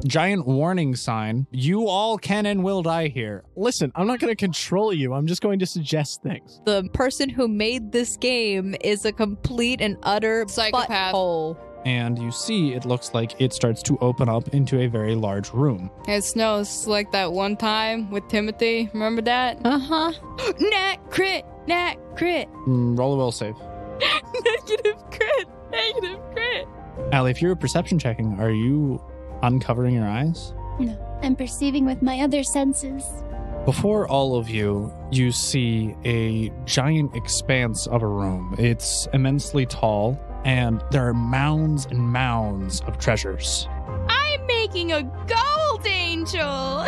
Giant warning sign. You all can and will die here. Listen, I'm not going to control you. I'm just going to suggest things. The person who made this game is a complete and utter Psychopath. butthole. And you see it looks like it starts to open up into a very large room. It snows like that one time with Timothy. Remember that? Uh-huh. Nat crit. Roll a will save. Negative crit. Allie, if you're perception checking, are you uncovering your eyes? No, I'm perceiving with my other senses. Before all of you, you see a giant expanse of a room. It's immensely tall, and there are mounds and mounds of treasures. I'm making a gold angel.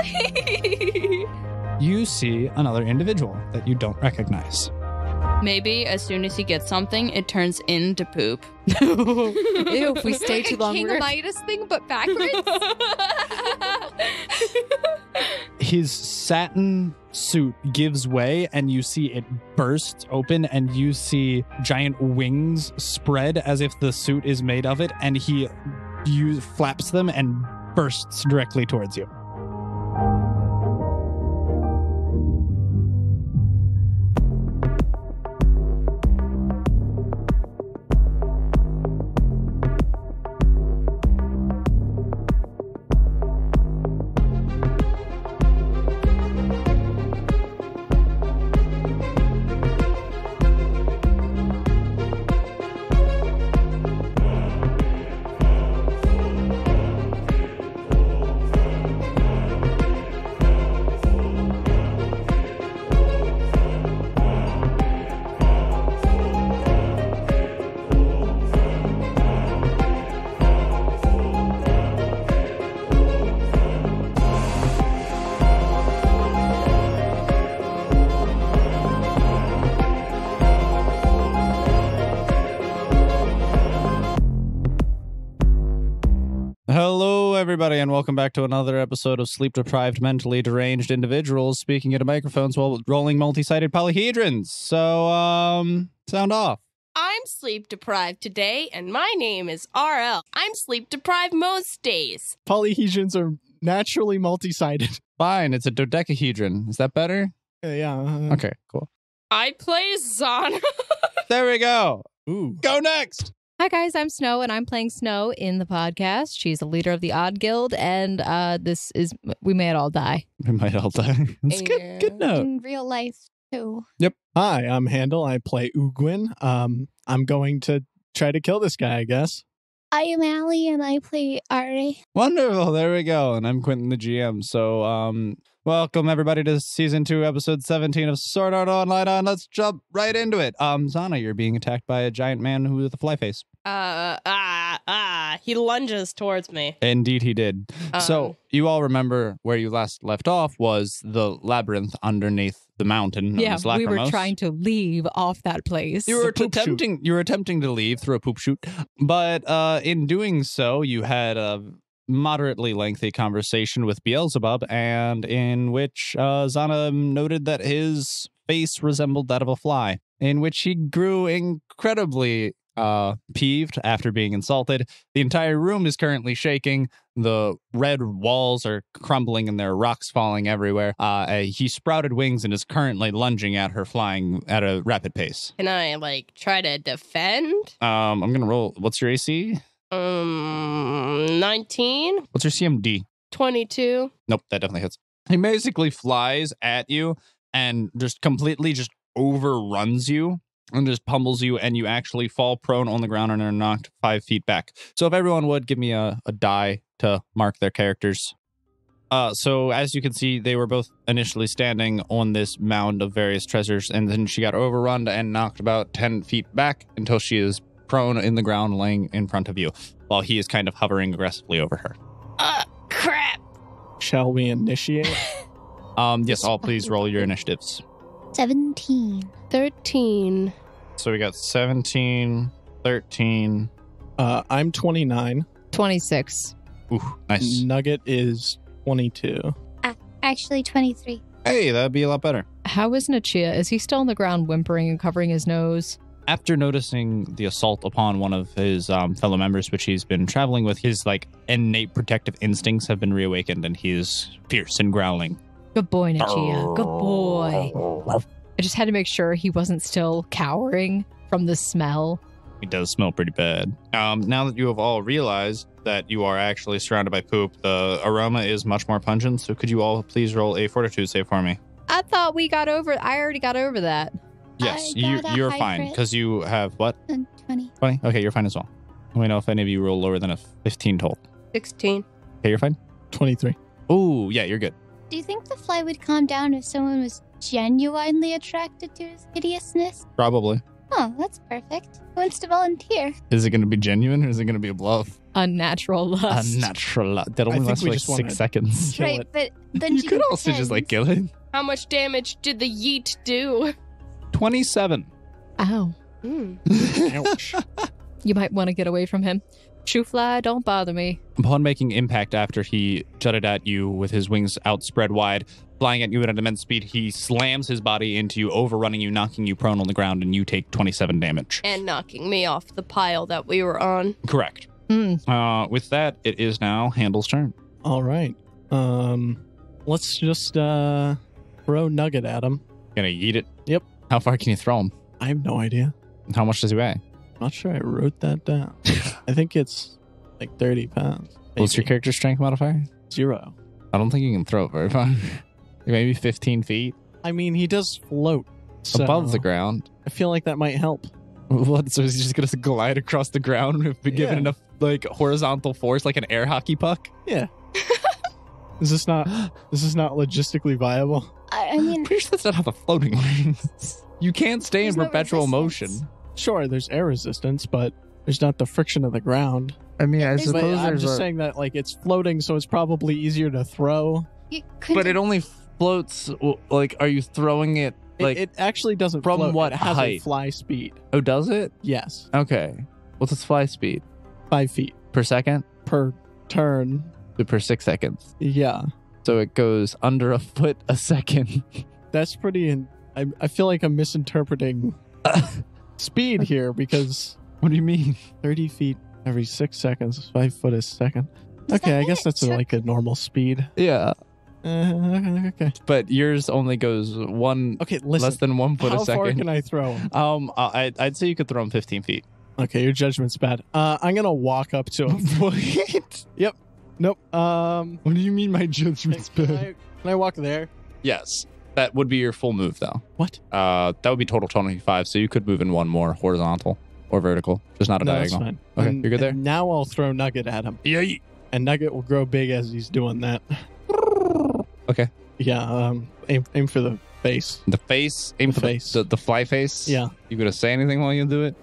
You see another individual that you don't recognize. Maybe as soon as he gets something, it turns into poop. Ew, if we stay too long, King we're Midas thing, but backwards? His satin suit gives way, and you see it bursts open, and you see giant wings spread as if the suit is made of it, and he flaps them and bursts directly towards you. Hello, everybody, and welcome back to another episode of Sleep-Deprived, Mentally Deranged Individuals speaking into microphones while rolling multi-sided polyhedrons. So, sound off. I'm sleep deprived today, and my name is RL. I'm sleep deprived most days. Polyhedrons are naturally multi-sided. Fine, it's a dodecahedron. Is that better? Yeah. Okay, cool. I play Zana. There we go. Ooh. Go next. Hi guys, I'm Snow, and I'm playing Snow in the podcast. She's the leader of the Odd Guild, and we may all die. We might all die. That's Yeah. good note. In real life, too. Hi, I'm Handel. I play Ugwin. I'm going to try to kill this guy, I guess. I am Allie, and I play Ari. Wonderful. There we go. And I'm Quentin, the GM. So, welcome everybody to season 2, episode 17 of Sword Art Online. Let's jump right into it. Zana, you're being attacked by a giant man with a fly face. He lunges towards me. Indeed, he did. So you all remember where you last left off was the labyrinth underneath the mountain. Yeah, known as we were Lachrymose. trying to leave off that place. You were poop attempting to leave through a poop chute, but in doing so, you had a moderately lengthy conversation with Beelzebub, and in which Zana noted that his face resembled that of a fly, in which he grew incredibly peeved after being insulted. The entire room is currently shaking. The red walls are crumbling and there are rocks falling everywhere. He sprouted wings and is currently lunging at her, flying at a rapid pace. Can I, try to defend? I'm gonna roll. What's your AC? 19? What's your CMD? 22. Nope, that definitely hits. He basically flies at you and just completely just overruns you and just pummels you, and you actually fall prone on the ground and are knocked 5 feet back. So if everyone would give me a die to mark their characters. So as you can see, they were both initially standing on this mound of various treasures, and then she got overrun and knocked about 10 feet back until she is prone in the ground laying in front of you, while he is kind of hovering aggressively over her. Crap. Shall we initiate? Yes, all please roll your initiatives. 17. 13. So we got 17, 13. I'm 29. 26. Ooh, nice. Nugget is 22. Actually, 23. Hey, that'd be a lot better. How is Nachia? Is he still on the ground whimpering and covering his nose? After noticing the assault upon one of his fellow members, which he's been traveling with, his like innate protective instincts have been reawakened, and he is fierce and growling. Good boy, Nichia. Good boy. I just had to make sure he wasn't still cowering from the smell. It does smell pretty bad. Now that you have all realized that you are actually surrounded by poop, the aroma is much more pungent. So could you all please roll a fortitude save for me? I thought I already got over that. Yes, I got a you're high fine crit. because you have what? 20. 20? Okay, you're fine as well. Let me know if any of you roll lower than a 15 total. 16. Okay, you're fine? 23. Oh, yeah, you're good. Do you think the fly would calm down if someone was genuinely attracted to his hideousness? Probably. Oh, that's perfect. Who wants to volunteer? Is it going to be genuine or is it going to be a bluff? Unnatural lust. Unnatural. That I only think lasts we for like just wanna 6 seconds. Kill right, it. but then You could also just like kill it. How much damage did the yeet do? 27. Ow. Ouch. You might want to get away from him. Shoofly, don't bother me. Upon making impact after he jutted at you with his wings outspread wide, flying at you at an immense speed, he slams his body into you, overrunning you, knocking you prone on the ground, and you take 27 damage. And knocking me off the pile that we were on. Correct. With that, it is now Handel's turn. All right. Let's just throw Nugget at him. Gonna eat it? Yep. How far can you throw him? I have no idea. How much does he weigh? Not sure I wrote that down. I think it's like 30 pounds. What's your maybe. character strength modifier? 0. I don't think you can throw it very far. Maybe 15 feet I mean, he does float. So above the ground. I feel like that might help. What? So is he just gonna glide across the ground if we given Yeah. enough like horizontal force, like an air hockey puck? Yeah. Is this not logistically viable? I mean, Pretty sure that's not how the floating works. You can't stay in There's no perpetual resistance. motion. Sure, there's air resistance, but there's not the friction of the ground. I mean, I There's- But suppose I'm just saying that like it's floating, so it's probably easier to throw. you couldn't. But it only floats. Like, are you throwing it? Like, It actually doesn't from float. what It has a height? fly speed. oh, does it? Yes, Okay. What's its fly speed 5 feet per second? per turn. Per 6 seconds. Yeah, So it goes under a foot a second. that's pretty. I feel like I'm misinterpreting speed here because What do you mean? 30 feet every 6 seconds, 5 foot a second. Does Okay, that I mean guess it that's took- like a normal speed. Yeah, Okay. but yours only goes one Okay, listen. less than 1 foot how a second. far can I throw him? I'd say you could throw him 15 feet. Okay, your judgment's bad. I'm gonna walk up to him. What? Yep. Nope. What do you mean my judgment's Can I walk there? Yes, that would be your full move though. What? That would be total 25. So you could move in one more horizontal or vertical, just not a No, that's diagonal. fine. Okay, you're good there? and now I'll throw Nugget at him, Yeah. and Nugget will grow big as he's doing that. Okay. Yeah. Aim for the face. The face, aim The for face. the fly face. Yeah. You gonna say anything while you do it?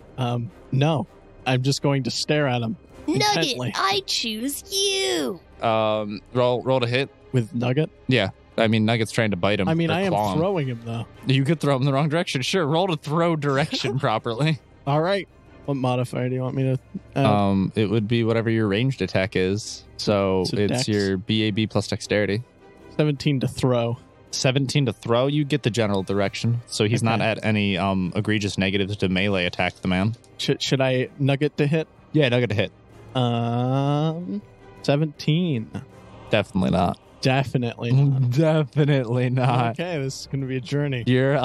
No. I'm just going to stare at him Nugget, intently. I choose you. Roll to hit. With Nugget. Yeah. I mean, Nugget's trying to bite him. I mean, or I am claw him. throwing him though. You could throw him the wrong direction. Sure. Roll to throw direction properly. All right. What modifier do you want me to? It would be whatever your ranged attack is. So So it's dex? your BAB plus dexterity. 17 to throw. 17 to throw. You get the general direction. So he's not Okay. at any egregious negatives to melee attack the man. Should I Nugget to hit? Yeah, Nugget to hit. 17. Definitely not. Definitely not. Definitely not. Okay, this is going to be a journey. You're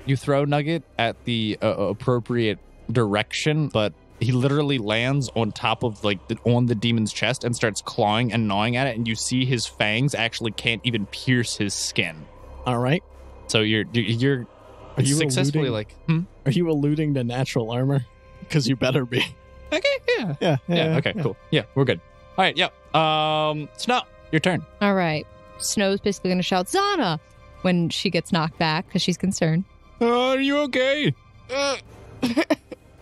you throw Nugget at the appropriate direction, but he literally lands on top of on the demon's chest and starts clawing and gnawing at it, and you see his fangs actually can't even pierce his skin. All right. So you're Are you successfully alluding- Are you alluding to natural armor? Because you better be. okay, yeah. Yeah. Okay, cool. Yeah, we're good. All right, yeah. Snow, your turn. All right. Snow's basically going to shout, Zana, when she gets knocked back because she's concerned. Are you okay?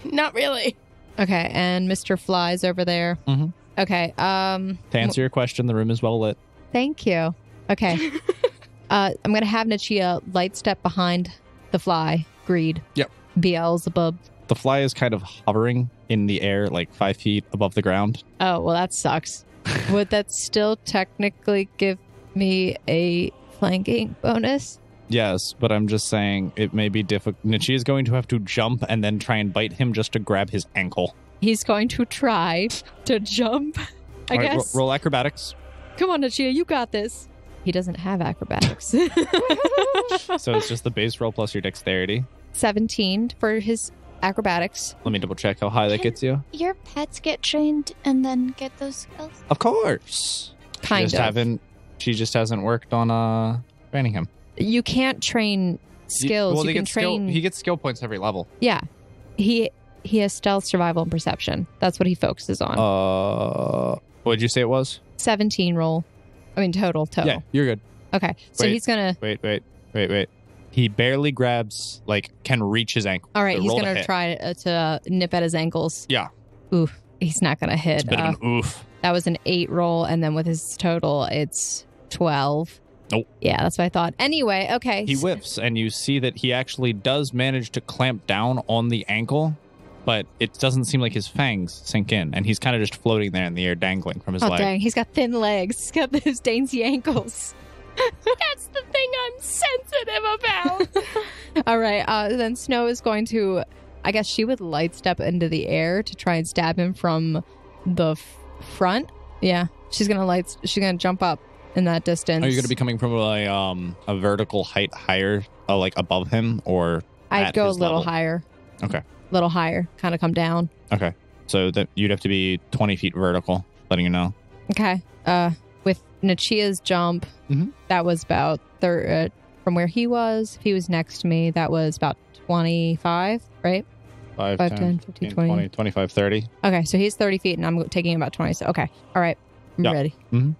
Not really. Okay, and Mr. Fly's over there. Mhm. Okay, To answer your question, the room is well lit. thank you. Okay. I'm going to have Nichia light step behind the fly, Greed. Yep. Beelzebub. The fly is kind of hovering in the air, like 5 feet above the ground. Oh, well, that sucks. Would that still technically give me a flanking bonus? Yes, but I'm just saying it may be difficult. Nichi is going to have to jump and then try and bite him just to grab his ankle. He's going to try to jump, I All right, guess. roll acrobatics. Come on, Nichia, you got this. He doesn't have acrobatics. So it's just the base roll plus your dexterity. 17 for his acrobatics. Let me double check how high that gets you. Your pets get trained and then get those skills? Of course. Kind of. She just hasn't worked on training him. You can't train skills. Well, you can train. He gets skill points every level. Yeah. He has stealth, survival, and perception. That's what he focuses on. What did you say it was? 17 roll. I mean, total. Yeah, you're good. Okay. So he's going to... Wait. He barely grabs, can reach his ankle. All right, So he's roll going to try to nip at his ankles. Yeah. Ooh, he's not going to hit. It's a bit of an oof. That was an 8 roll, and then with his total, it's 12. Nope. Yeah, that's what I thought. Anyway, okay. He whiffs, and you see that he actually does manage to clamp down on the ankle, but it doesn't seem like his fangs sink in, and he's kind of just floating there in the air, dangling from his leg. Oh, dang. He's got thin legs. He's got those dainty ankles. That's the thing I'm sensitive about. All right. Then Snow is going to, I guess she would light step into the air to try and stab him from the front. Yeah. She's going to jump up in that distance. Are you going to be coming from a vertical height higher, above him, or I'd go a his little level? higher. Okay. Little higher. Kind of come down. Okay. So that you'd have to be 20 feet vertical, letting you know. Okay. With Nichia's jump, that was about from where he was. If he was next to me, that was about 25, right? 5, 10, 15, 20. 25, 30. Okay, so he's 30 feet and I'm taking about 20. So, okay. All right. I'm ready. Mhm.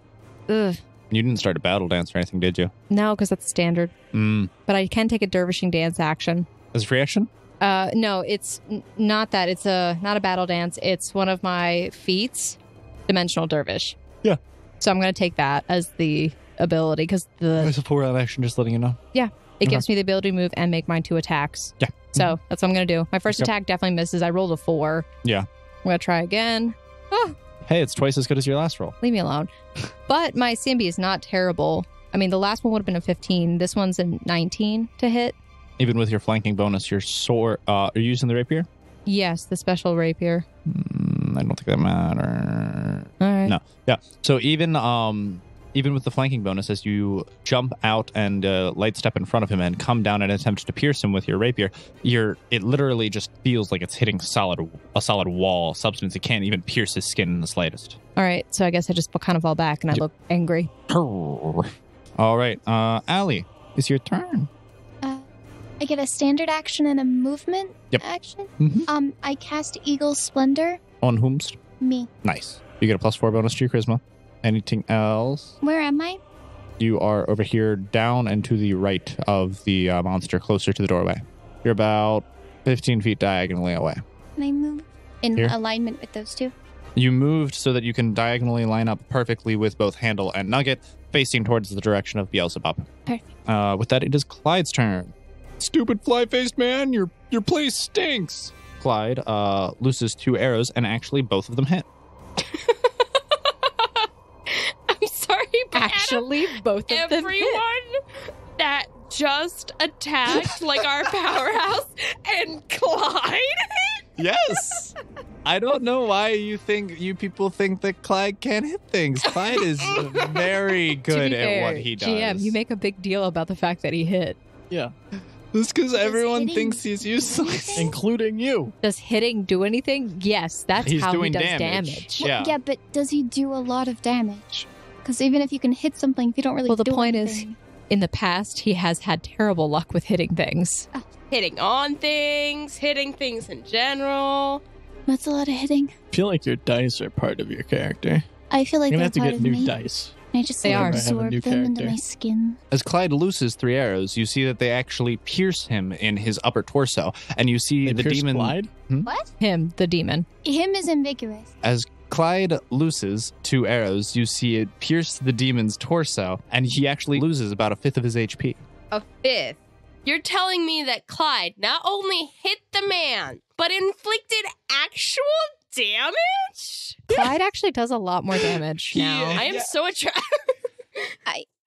Ugh. You didn't start a battle dance or anything, did you? No, because that's standard. Mm. But I can take a dervishing dance action. As a free action? No, it's not that. It's not a battle dance. It's one of my feats, Dimensional Dervish. Yeah. So I'm going to take that as the ability because It's a 4-round action, just letting you know. Yeah. It gives me the ability to move and make mine 2 attacks. Yeah. So that's what I'm going to do. My first attack definitely misses. I rolled a 4. Yeah. I'm going to try again. Oh, Hey, it's twice as good as your last roll. leave me alone. But my CMB is not terrible. I mean, the last one would have been a 15. This one's a 19 to hit. Even with your flanking bonus, your sword, are you using the rapier? Yes, the special rapier. I don't think that matters. All right. No. Yeah. So even with the flanking bonus, as you jump out and light step in front of him and come down and attempt to pierce him with your rapier, it literally just feels like it's hitting a solid wall substance. It can't even pierce his skin in the slightest. All right. So I guess I just kind of fall back and I look angry. All right. Allie, it's your turn. I get a standard action and a movement action. Mm-hmm. I cast Eagle Splendor. On whomst? Me. Nice. You get a +4 bonus to your charisma. Anything else? Where am I? You are over here down and to the right of the monster, closer to the doorway. You're about 15 feet diagonally away. Can I move in Here? alignment with those two? You moved so that you can diagonally line up perfectly with both Handle and Nugget, facing towards the direction of Beelzebub. Perfect. With that, it is Clyde's turn. Stupid fly-faced man, your place stinks. Clyde looses 2 arrows, and actually both of them hit. I'm sorry, but Actually, both of them hit. everyone that just attacked our powerhouse and Clyde. Yes. I don't know why you people think that Clyde can't hit things. Clyde is very To good be at fair, what he does. GM, you make a big deal about the fact that he hit. Yeah. It's because everyone hitting thinks he's useless. Including you. Does hitting do anything? Yes, that's He's how he doing does damage. damage. Yeah. Yeah, but does he do a lot of damage? Because even if you can hit something, if you don't really Well, the do point is, anything. in the past, he has had terrible luck with hitting things. Hitting on things, hitting things in general. That's a lot of hitting. I feel like your dice are part of your character. I feel like You're they're gonna have to part get of new me. dice. And I just They are. I have a absorb new them into character. my skin. As Clyde looses 3 arrows, you see that they actually pierce him in his upper torso, and you see They the pierce demon. Clyde? What? Him, the demon. Him is ambiguous. As Clyde looses 2 arrows, you see it pierce the demon's torso, and he actually loses about a 5th of his HP. A 5th. You're telling me that Clyde not only hit the man, but inflicted actual damage? Clyde actually does a lot more damage now. I am so attracted.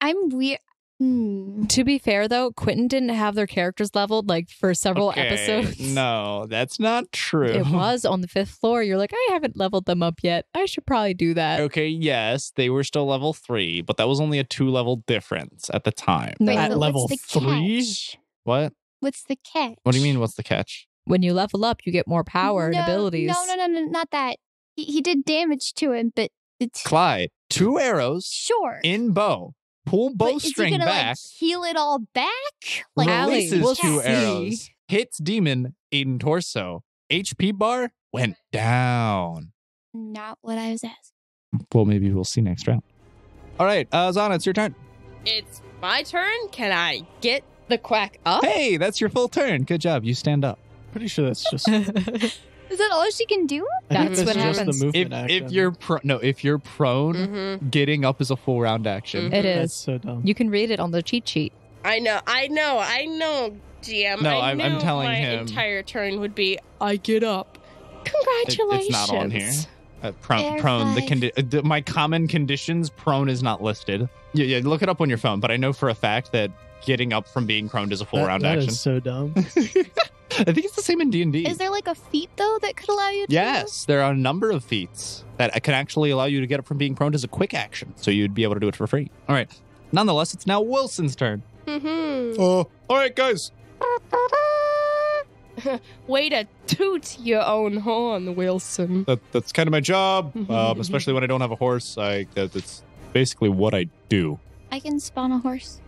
I'm weird. To be fair, though, Quentin didn't have their characters leveled like for several episodes. No, that's not true. It was on the 5th floor. You're like, I haven't leveled them up yet. I should probably do that. Okay, yes, they were still level 3, but that was only a 2-level difference at the time. No. Wait, At but level what's the 3? catch? What? What's the catch? What do you mean, what's the catch? When you level up, you get more power and abilities. No, not that. He did damage to him, but it's Clyde, 2 arrows sure. in bow. Pull But bowstring is he gonna, back. like, heal it all back? Like, Allie, Releases we'll 2 see. arrows. Hits demon in torso. HP bar went down. not what I was asking. Well, maybe we'll see next round. All right, Zana, it's your turn. It's my turn. Can I get the quack up? Hey, that's your full turn. Good job. You stand up. Pretty sure that's just. Is that all she can do? I think That's what just happens. the movement action. If you're prone, Mm-hmm. getting up is a full round action. It That's is. so dumb. You can read it on the cheat sheet. I know, GM. No, I I'm knew telling my him. entire turn would be, I get up. Congratulations. It's not on here. Prone. Air Prone. five. My common conditions. Prone is not listed. Yeah. Look it up on your phone. But I know for a fact that getting up from being prone is a full round That action. is so dumb. I think it's the same in D&D. Is there like a feat though that could allow you to? Yes, there are a number of feats that can actually allow you to get up from being prone as a quick action. So you'd be able to do it for free. All right. Nonetheless, it's now Wilson's turn. Mm-hmm. All right, guys. Way to toot your own horn, Wilson. That's kind of my job, especially when I don't have a horse. That's basically what I do. I can spawn a horse.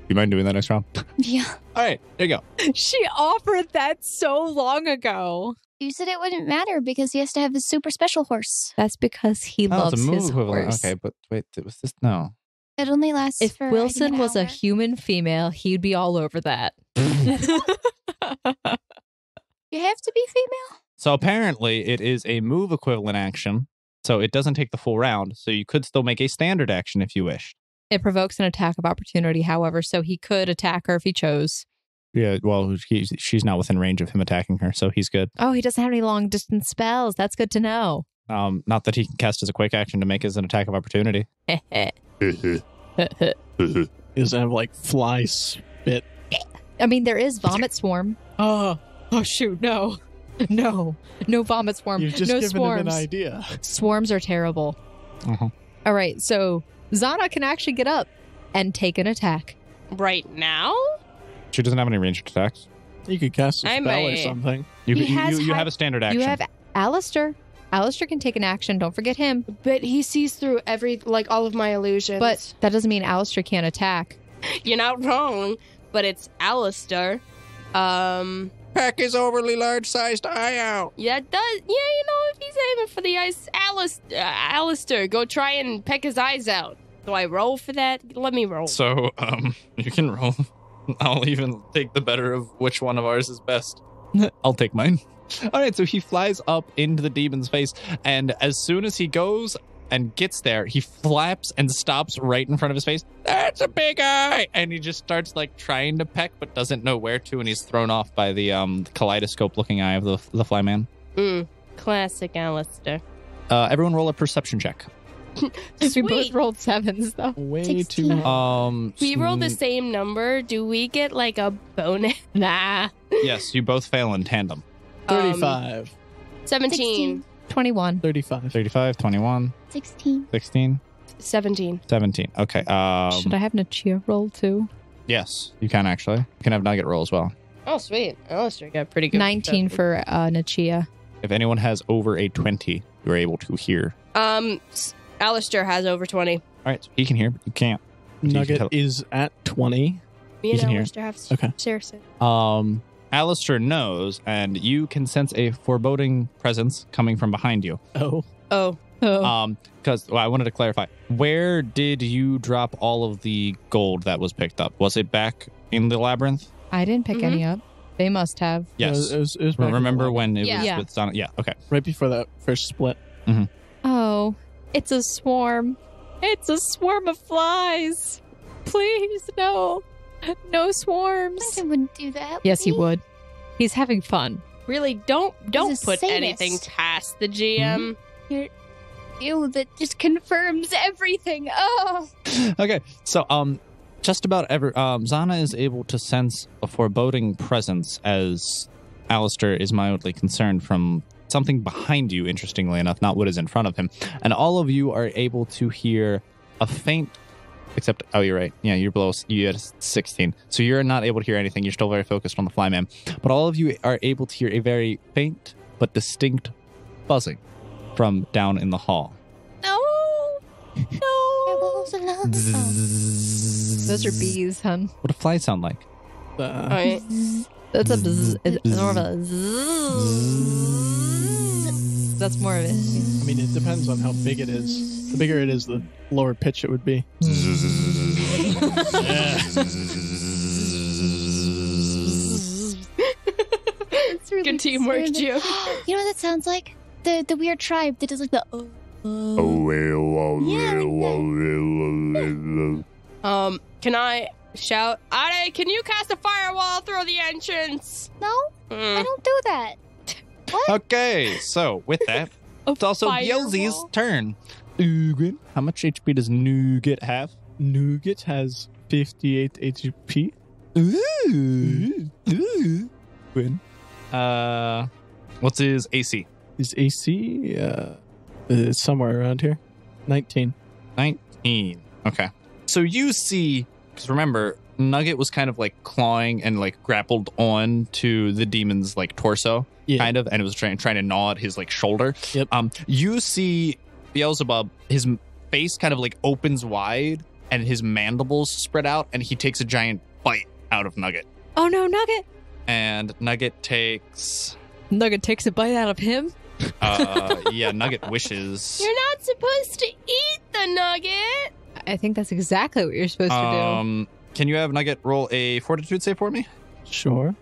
You mind doing that next round? Yeah. All right, there you go. She offered that so long ago. You said it wouldn't matter because he has to have his super special horse. That's because he loves it's a move his equivalent. horse. Okay, but wait, was this? No. It only lasts If for Wilson an was a hour. human female, he'd be all over that. You have to be female? So apparently it is a move equivalent action, so it doesn't take the full round, so you could still make a standard action if you wish. It provokes an attack of opportunity, however, so he could attack her if he chose. Yeah, well, she's not within range of him attacking her, so he's good. Oh, he doesn't have any long distance spells. That's good to know. Not that he can cast as a quick action to make as an attack of opportunity. He doesn't have like fly spit. I mean, there is Vomit Swarm. Oh shoot, no. No Vomit Swarm. You've just no given swarms. him an idea. Swarms are terrible. Uh-huh. All right, so Zana can actually get up and take an attack. Right now? She doesn't have any ranged attacks. You could cast a I spell or might- something. You He has have a standard action. You have Alistair. Alistair can take an action. Don't forget him. But he sees through all of my illusions. But that doesn't mean Alistair can't attack. You're not wrong, but it's Alistair. Pack his overly large-sized eye out. Yeah, it does. Yeah, you know, if he's aiming for the eyes, Alistair, go try and peck his eyes out. Do I roll for that? Let me roll. So, you can roll. I'll even take the better of which one of ours is best. I'll take mine. All right, so he flies up into the demon's face, and as soon as he goes and gets there, he flaps and stops right in front of his face. That's a big eye! And he just starts, like, trying to peck, but doesn't know where to, and he's thrown off by the kaleidoscope-looking eye of the flyman. Classic Alistair. Everyone roll a perception check. We both rolled 7s, though. Way 16. too. We roll the same number. Do we get, like, a bonus? Nah. Yes, you both fail in tandem. 35. 17. 21. 35. 35, 21, 16. 16, 17. 17. Okay. Should I have Nachia roll too? Yes, you can actually. You can have Nugget roll as well. Oh, sweet. Alistair got pretty good. 19 for Nachia. If anyone has over a 20, you're able to hear. Alistair has over 20. All right, so he can hear, but you can't. So you can Nugget tell- is at 20. Me and can hear. Alistair have Okay. seriously. Alistair knows, and you can sense a foreboding presence coming from behind you. Oh. Oh. Because I wanted to clarify, where did you drop all of the gold that was picked up? Was it back in the labyrinth? I didn't pick any up. They must have. Yes. It was back in the Remember lobby. when it Yeah. was Yeah. with Sonic? Yeah. Okay. Right before that first split. Oh, it's a swarm. It's a swarm of flies. Please, no. No swarms. Quentin wouldn't do that. Yes, he he? would. He's having fun. Really, don't He's a put sadist. anything past the GM. Ew, that just confirms everything. Oh. Okay. So, just about Zana is able to sense a foreboding presence as Alistair is mildly concerned from something behind you, interestingly enough, not what is in front of him. And all of you are able to hear a faint, except, oh, you're right. Yeah, you're below, you had 16. So you're not able to hear anything. You're still very focused on the flyman. But all of you are able to hear a very faint but distinct buzzing from down in the hall. No. Those are bees, hun. What do flies sound like? Alright. That's a bzz. It's more of a zzz. That's more of it. I mean, it depends on how big it is. The bigger it is, the lower pitch it would be. It's really Good teamwork, disturbing. Jim. You know what that sounds like? The weird tribe that does like the Can I shout, Ade, can you cast a firewall through the entrance? No, I don't do that. Okay, so with that, it's also Yelzy's firewall? turn. Ugin, how much HP does Nougat have? Nougat has 58 HP. Win. What's his AC? His AC is somewhere around here. 19. 19. Okay. So you see, because remember, Nugget was kind of like clawing and like grappled on to the demon's like torso, Yeah. kind of, and it was trying to gnaw at his like shoulder. Yep. You see Beelzebub, his face kind of like opens wide and his mandibles spread out, and he takes a giant bite out of Nugget. Oh no, Nugget! And Nugget takes, Nugget takes a bite out of him. yeah, Nugget wishes. You're not supposed to eat the nugget. I think that's exactly what you're supposed to do. Can you have Nugget roll a fortitude save for me? Sure.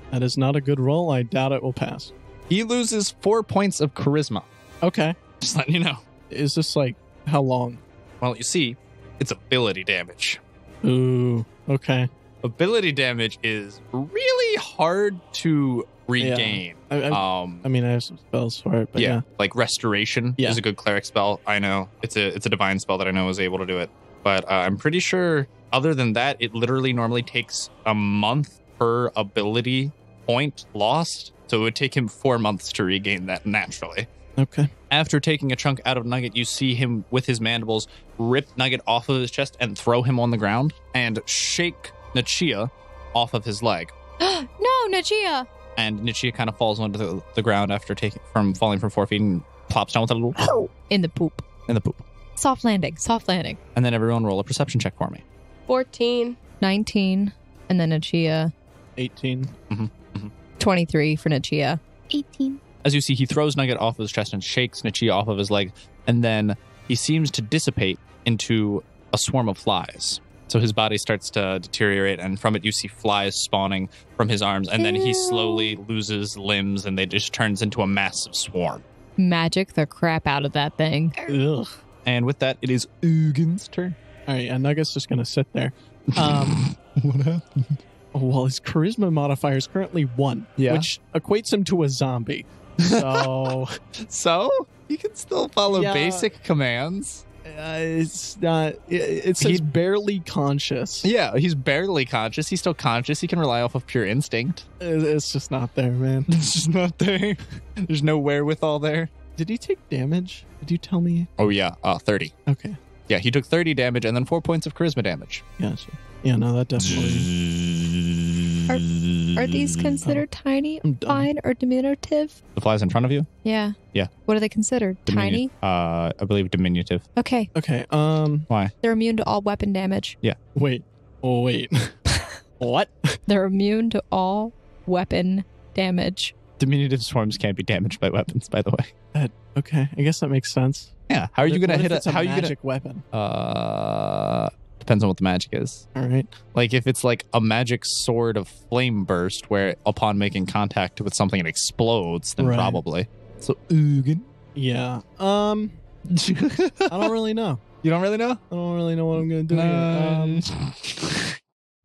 That is not a good roll. I doubt it will pass. He loses 4 points of charisma. Okay. Just letting you know. Is this like how long? Well, you see, it's ability damage. Ooh. Okay. Ability damage is really hard to regain. I mean, I have some spells for it, but yeah. Like restoration Yeah. is a good cleric spell. I know it's a divine spell that I know is able to do it. But I'm pretty sure other than that, it literally normally takes a month per ability point lost. So it would take him 4 months to regain that naturally. Okay. After taking a chunk out of Nugget, you see him with his mandibles rip Nugget off of his chest and throw him on the ground and shake Nichia off of his leg. No, Nichia! And Nichia kind of falls onto the ground after falling from 4 feet and plops down with a little In the poop. in the poop. Soft landing. Soft landing. And then everyone roll a perception check for me. 14. 19. And then Nichia. 18. 23 for Nichia. 18. As you see, he throws Nugget off of his chest and shakes Nichia off of his leg, and then he seems to dissipate into a swarm of flies. So his body starts to deteriorate, and from it you see flies spawning from his arms, and then he slowly loses limbs, and they just turns into a massive swarm. Magic the crap out of that thing. Ugh. And with that, it is Ugin's turn. All right. And Nugget's just going to sit there. What happened? Well, his charisma modifier is currently 1, Yeah. which equates him to a zombie. So So you can still follow Yeah. basic commands. it's not. It says He- barely conscious. Yeah, he's barely conscious. He's still conscious. He can rely off of pure instinct. It's just not there, man. It's just not there. There's no wherewithal there. Did he take damage? Did you tell me? Oh, yeah. 30. Okay. Yeah, he took 30 damage and then 4 points of charisma damage. Gotcha. Yeah, no, that definitely. Are these considered tiny, I'm done. fine, or diminutive? The flies in front of you? Yeah. Yeah. What are they considered? Tiny? I believe diminutive. Okay. Okay. Why? They're immune to all weapon damage. Wait. Oh, wait. What? They're immune to all weapon damage. Diminutive swarms can't be damaged by weapons, by the way. Okay. I guess that makes sense. Yeah. How are you going to What if hit it's a how are you magic weapon? Depends on what the magic is. All right. Like if it's like a magic sword of flame burst where upon making contact with something it explodes, then Right. probably. So Ugin. Yeah. I don't really know. You don't really know? I don't really know what I'm gonna do here.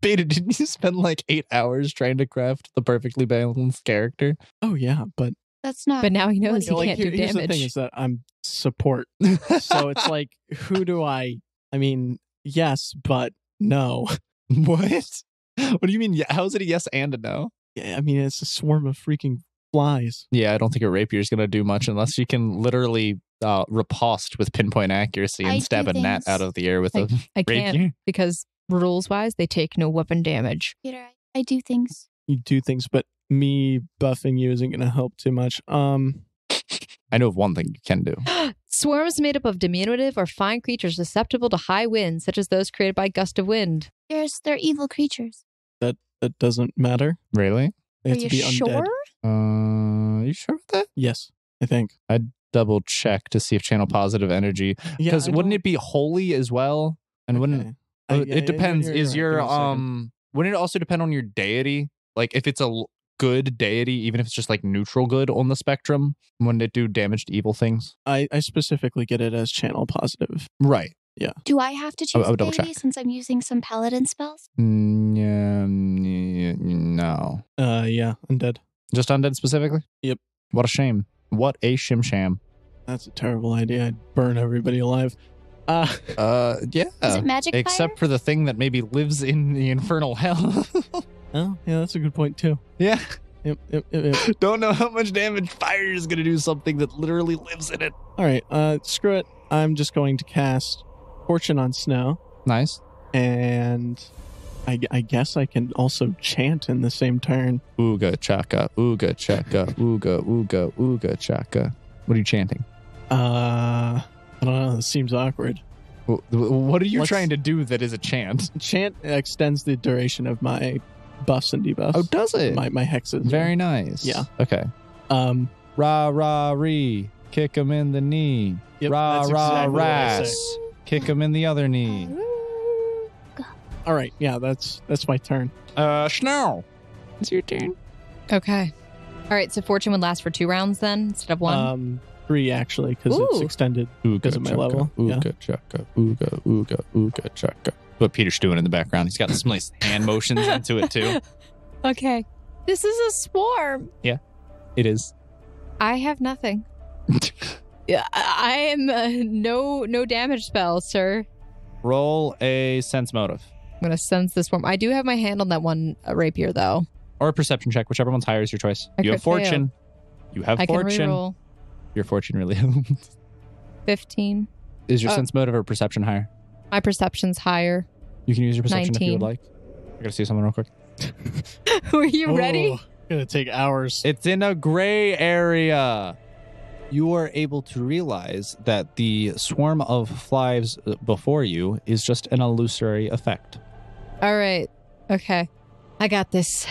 Beta, didn't you spend like 8 hours trying to craft the perfectly balanced character? Oh yeah, but That's not. But now he knows he like, can't do here's the thing damage. is that I'm support. So it's like, who do I mean, yes, but no. What? What do you mean? How is it a yes and a no? Yeah, I mean, it's a swarm of freaking flies. Yeah, I don't think a rapier is going to do much unless you can literally riposte with pinpoint accuracy and I stab do a gnat things- out of the air with a I can't rapier. because rules-wise, they take no weapon damage. Peter, I do things. You do things, but me buffing you isn't going to help too much. I know of one thing you can do. Swarms made up of diminutive or fine creatures susceptible to high winds, such as those created by gust of wind. They're evil creatures. That doesn't matter. Really? They Are have you to be sure? undead. You sure about that? Yes, I think. I'd double check to see if channel positive energy. Yeah, Because I wouldn't don't- it be holy as well? And wouldn't Okay. it depends. You're Is right. your Give me a second. wouldn't it also depend on your deity? Like if it's a good deity, even if it's just like neutral good on the spectrum, wouldn't it do damage to evil things? I specifically get it as channel positive. Right. Do I have to I choose a would double deity check. since I'm using some paladin spells? No. Yeah, undead. Just undead specifically? Yep. What a shame. What a shim sham. That's a terrible idea. I'd burn everybody alive. Yeah. Is it magic Except fire? for the thing that maybe lives in the infernal hell. Oh, yeah, that's a good point too. Yeah. Yep. Don't know how much damage fire is going to do something that literally lives in it. All right, screw it. I'm just going to cast Fortune on Snow, Nice. and I guess I can also chant in the same turn. Ooga chaka, ooga chaka, ooga, ooga, ooga chaka. What are you chanting? I don't know. This seems awkward. What are you Let's- trying to do that is a chant? Chant extends the duration of my buffs and debuffs. Oh, does it? My hexes. Very nice. Yeah. Okay. Rah, rah, ree. Kick him in the knee. Yep, Rah, that's rah, exactly what I ras. say. Kick him in the other knee. All right, yeah, that's my turn. Schnau. It's your turn. Okay. All right, so Fortune would last for 2 rounds then instead of 1? 3 actually, because it's Ooh. extended. Ooga Because of my chaka, level, yeah. Ooga chaka, ooga, ooga, ooga chaka. What Peter's doing in the background. He's got some nice hand motions into it too. Okay. This is a swarm. It is. I have nothing. Yeah, I am no damage spell, sir. Roll a sense motive. I'm going to sense this swarm. I do have my hand on that one rapier, though. Or a perception check, whichever one's higher is your choice. I You have crit failed. fortune. You have I can fortune. reroll. Your fortune really 15. is your Oh. sense motive or perception higher? My perception's higher. You can use your perception if you 19. would like. I gotta see something real quick. Were you ready? Oh, gonna take hours. It's in a gray area. You are able to realize that the swarm of flies before you is just an illusory effect. All right. Okay. I got this.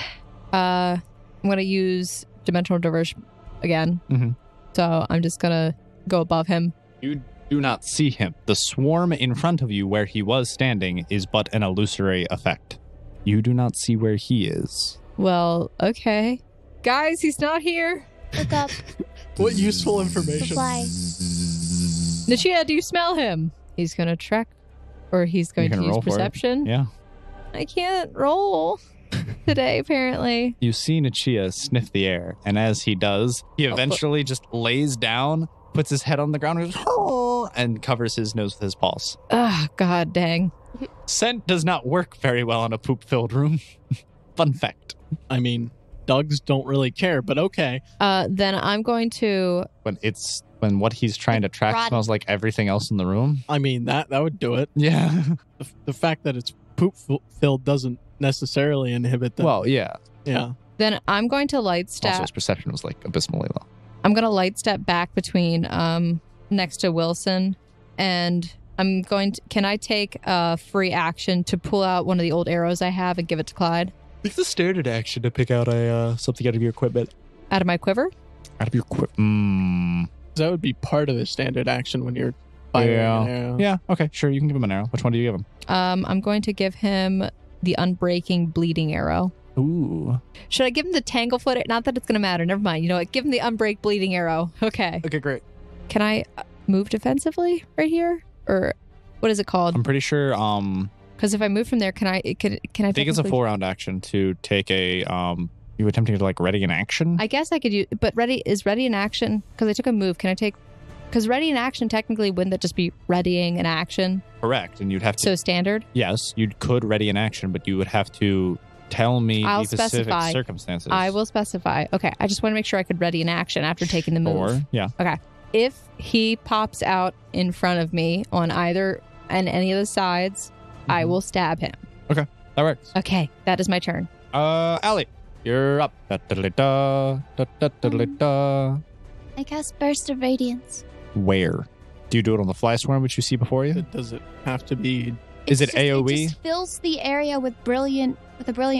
I'm going to use Dimensional Diversion again. Mhm. So I'm just going to go above him. You do not see him. The swarm in front of you where he was standing is but an illusory effect. You do not see where he is. Well, okay. Guys, he's not here. Look up. What useful The information. fly. Nichia, do you smell him? He's going to trek, or he's going can to use roll for it. perception. Yeah. I can't roll today, apparently. You see Nichia sniff the air, and as he does, he eventually just lays down, puts his head on the ground, and goes, and covers his nose with his paws. Oh, God dang. Scent does not work very well in a poop-filled room. Fun fact. I mean, dogs don't really care, but okay. Then I'm going to... When what he's trying to track Rotten. smells like everything else in the room. I mean, that would do it. Yeah. The fact that it's poop-filled doesn't necessarily inhibit them. Well, yeah. yeah. Then I'm going to light Also, step. his perception was like abysmally low. I'm going to light step back between next to Wilson, and I'm going to... Can I take a free action to pull out one of the old arrows I have and give it to Clyde? It's a standard action to pick out something out of your equipment. Out of my quiver? Out of your equipment. That would be part of the standard action when you're firing an arrow. Yeah, okay, sure. You can give him an arrow. Which one do you give him? I'm going to give him the unbreaking bleeding arrow. Ooh. Should I give him the tanglefoot? Not that it's going to matter. Never mind. You know what? Give him the unbreak bleeding arrow. Okay. Okay, great. Can I move defensively right here? Or what is it called? I'm pretty sure, Because if I move from there, can I I think it's a technically- 4-round action to take a, you attempting to like ready an action? I guess I could use, but ready in action? Because I took a move. Can Because ready in action, technically, wouldn't that just be readying an action? Correct. And you'd have to. So standard? Yes, you could ready an action, but you would have to tell me I'll the specific specify. circumstances. I will specify. Okay, I just want to make sure I could ready an action after taking the move. Or, yeah. Okay. If he pops out in front of me on either and any of the sides, I will stab him. Okay, that works. Okay, that is my turn. Allie, you're up. Da-da-da-da, da-da-da-da-da. I cast Burst of Radiance. Where? Do you do it on the fly swarm, which you see before you? Does it have to be? Is it It's just- AOE? It just fills the area with a brilliant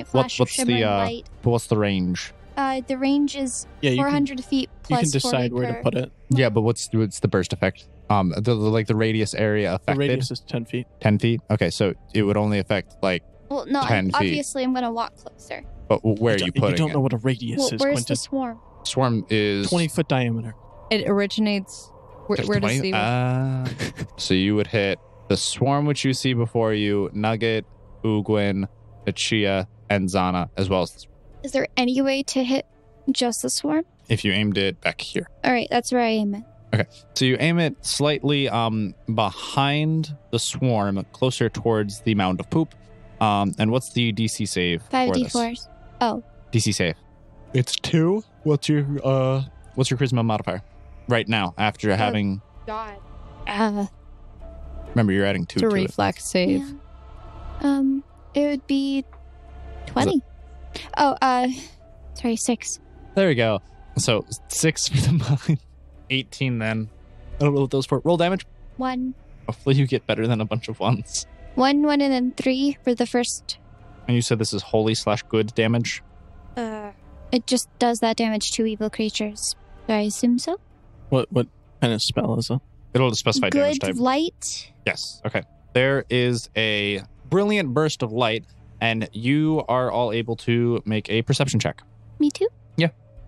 flash of shimmering light. What's the range? The range is Yeah, you 400 feet you plus can decide 40 where to per- put it. Yeah, but what's the burst effect? The radius area The affected. radius is 10 feet. 10 feet. Okay, so it would only affect like. Well, no, 10 feet. obviously I'm going to walk closer. But where are you putting You don't it? know what a radius Well, is, where's Quentin. the swarm? Swarm is 20-foot diameter. It originates. Where does 20? he? So you would hit the swarm, which you see before you, Nugget, Ugwin, Achia, and Zana, as well as the swarm. Is there any way to hit just the swarm? If you aimed it back here. All right, that's where I aim it. So you aim it slightly behind the swarm, closer towards the mound of poop. And what's the DC save? for this? 5d4s. Oh, DC save. It's 2. What's your charisma modifier? Right now, after having God. remember you're adding 2 It's a to it. reflex save. Yeah. It would be 20. Sorry, 6. There we go. So 6 for the mine. 18 then. I don't know what those for. Roll damage. 1, Hopefully you get better than a bunch of ones. 1, and then 3 for the first. And you said this is holy/good damage? It just does that damage to evil creatures. Do I assume so? What kind of spell is it? It'll specify damage type. Good light. Yes. Okay. There is a brilliant burst of light, and you are all able to make a perception check. Me too.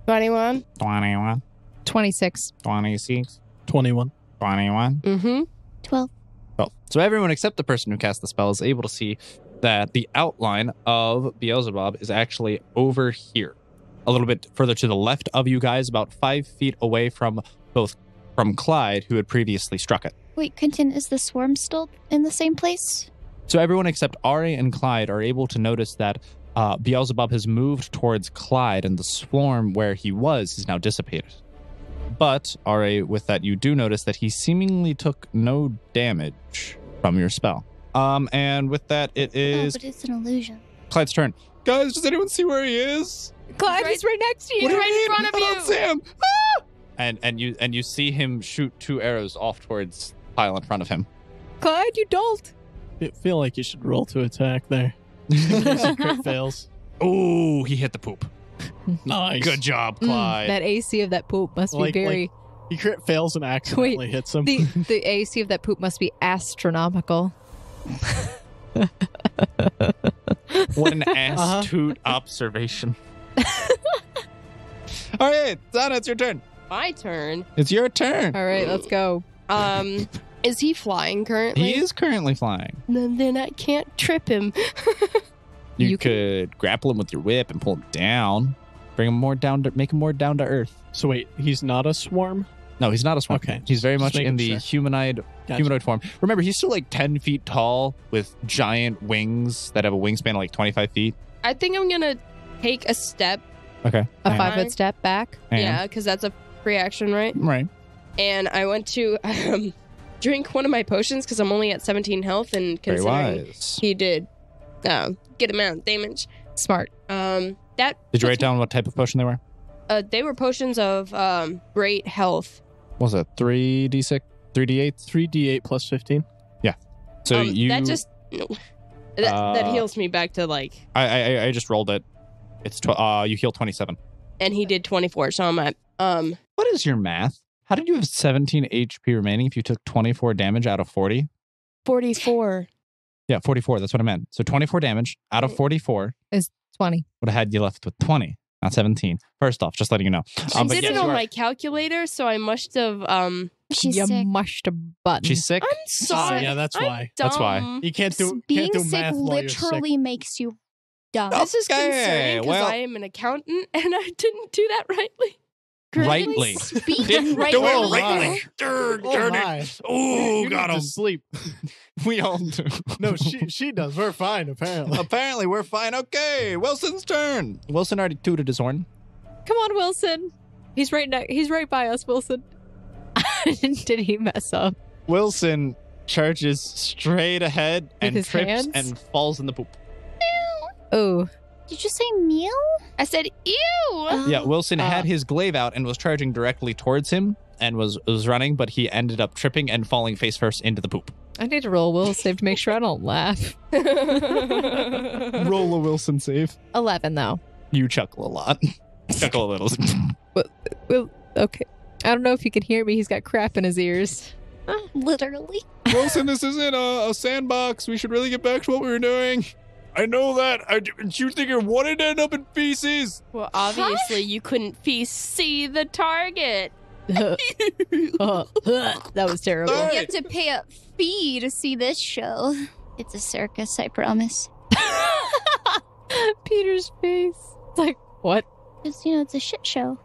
21. 21, 26. 26, 21. 21. Mm-hmm. 12. Well, so everyone except the person who cast the spell is able to see that the outline of Beelzebub is actually over here, a little bit further to the left of you guys, about 5 feet away from Clyde, who had previously struck it. Wait, Quentin, is the swarm still in the same place? So everyone except Ari and Clyde are able to notice that Beelzebub has moved towards Clyde, and the swarm where he was is now dissipated. But, Ari, with that, you do notice that he seemingly took no damage from your spell. And with that, it Oh, is but it's an illusion. Clyde's turn. Guys, does anyone see where he is? Clyde is right next to you. What do you right in mean? front of I you. don't see him. Ah! And you see him shoot 2 arrows off towards the pile in front of him. Clyde, you dolt. I feel like you should roll to attack there. In case he crit fails. Oh, he hit the poop. Nice. Good job, Clyde. That AC of that poop must Like- be very. He crit fails and accidentally hits him. The AC of that poop must be astronomical. What an astute observation. All right, Zana, it's your turn. My turn. It's your turn. All right, let's go. Is he flying currently? He is currently flying. Then I can't trip him. You could grapple him with your whip and pull him down. Bring him more down to make him more down to earth. So wait, he's not a swarm? No, he's not a swarm. Okay. He's very Just much in making the sure. humanoid form. Remember, he's still like 10 feet tall with giant wings that have a wingspan of like 25 feet. I think I'm gonna take a step. Okay. A And- 5-foot step back. and- Yeah, because that's a free action, right? Right. And I went to drink one of my potions because I'm only at 17 health, and Very considering wise. he did good amount of damage. Smart. That Did you write down what type of potion they were? they were potions of great health. What was it 3d6, 3d8? 3d8 plus 15. So you. That just that heals me back to like, I just rolled it. It's you heal 27. and he did 24, so I'm at What is your math? How did you have 17 HP remaining if you took 24 damage out of 40? 44. Yeah, 44. That's what I meant. So 24 damage out of 44 20. would have had you left with 20, not 17. First off, just letting you know. I But did yes, it you on are- my calculator, so I must have She's You sick. mushed a button. She's sick. I'm sorry. yeah, that's I'm why. That's why. dumb. You can't do Being can't do sick math while you're sick. literally makes you dumb. This is Okay, concerning because well- I am an accountant and I didn't do that rightly. rightly. Speaking right Do now. it rightly. Oh my. Oh, You got need him. to sleep. We all do. No, she does. We're fine, apparently. Apparently, we're fine. Okay, Wilson's turn. Wilson already tooted his horn. Come on, Wilson. He's right by us, Wilson. Did he mess up? Wilson charges straight ahead and his trips hands? and falls in the poop. Oh. Did you say meal? I said, ew. Yeah, Wilson had his glaive out and was charging directly towards him and was running, but he ended up tripping and falling face first into the poop. I need to roll a will save to make sure I don't laugh. Roll a Wilson save. 11, though. You chuckle a lot. Chuckle a little. Well, okay. I don't know if you can hear me. He's got crap in his ears. Literally. Wilson, this isn't a sandbox. We should really get back to what we were doing. I know that. Did you think you wanted to end up in feces? Well, obviously you couldn't see the target. That was terrible. All You right. have to pay a fee to see this show. It's a circus, I promise. Peter's face. It's like, what? Because, it's a shit show.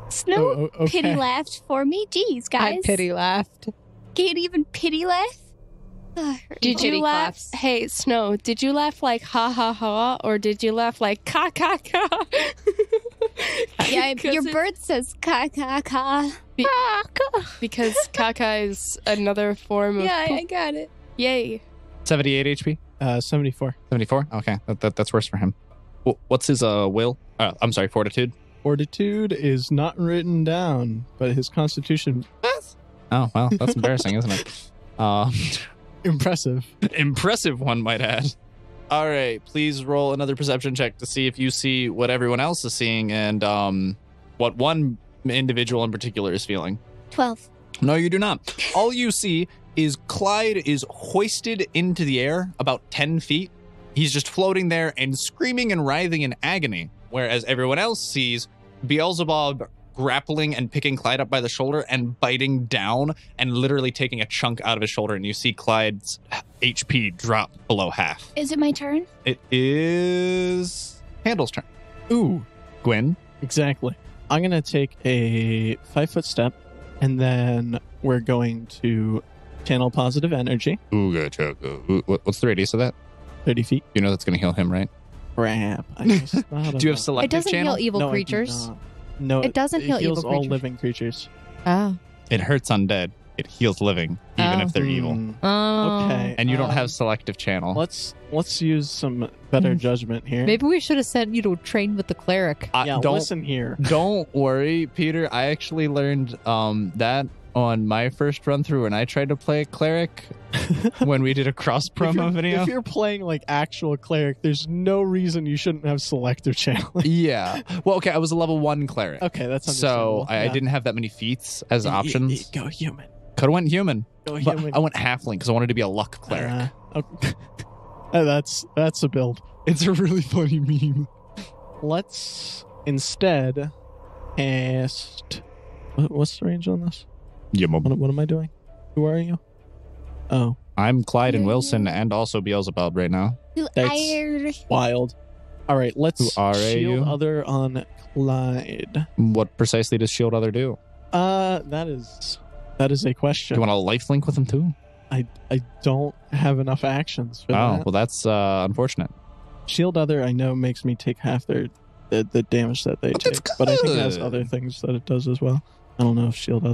Snow Oh, okay. pity laughed for me. Jeez, guys. I pity laughed. Can't even pity laugh? Did you Pity laugh? claps. Hey, Snow, did you laugh like ha ha ha, or did you laugh like ka ka ka? Yeah, 'Cause your it- bird says ka ka ka. Because caca is another form of Yeah, I poop. got it. Yay. 78 HP? 74. 74? Okay, that's worse for him. What's his will? I'm sorry, fortitude? Fortitude is not written down, but his constitution, Oh, well, that's embarrassing, isn't it? impressive. Impressive, one might add. All right, please roll another perception check to see if you see what everyone else is seeing and what one individual in particular is feeling. 12. No, you do not. All you see is Clyde is hoisted into the air about 10 feet. He's just floating there and screaming and writhing in agony, whereas everyone else sees Beelzebub grappling and picking Clyde up by the shoulder and biting down and literally taking a chunk out of his shoulder, and you see Clyde's HP drop below half. Is it my turn? It is Handel's turn. Ooh, Gwen. exactly. I'm going to take a 5-foot step, and then we're going to channel positive energy, Ooga chugga. What's the radius of that? 30 feet. You know that's going to heal him, right? Crap. I just thought of Do you have that. selective It doesn't channel? heal evil No, I do creatures. not. No, It doesn't heal heals evil all creatures. living creatures. Oh. It hurts undead. It heals living, even Oh. if they're evil. Hmm. Oh. Okay. And you don't have selective channel. Let's use some better judgment here. Maybe we should have sent you to train with the cleric. Yeah, don't listen here. don't worry, Peter. I actually learned that on my first run through, and I tried to play a cleric when we did a cross promo video. If you're playing like actual cleric, there's no reason you shouldn't have selective channeling. Yeah. Well, okay. I was a level 1 cleric. Okay, that's So understandable. I Yeah. didn't have that many feats as options. Go human. Could have went human. Go But human. I went halfling because I wanted to be a luck cleric. Okay. That's a build. It's a really funny meme. Let's instead cast. What's the range on this? What am I doing? Who are you? Oh, I'm Clyde and Wilson and also Beelzebub right now. Who That's- wild. All right, let's Who are shield you? other on Clyde. What precisely does Shield Other do? That is a Do question. you want to lifelink with him too? I don't have enough actions for Oh, that. well, that's unfortunate. Shield other, I know, makes me take half the damage that they But take, that's but I think it has good. other things that it does as well. I don't know if shield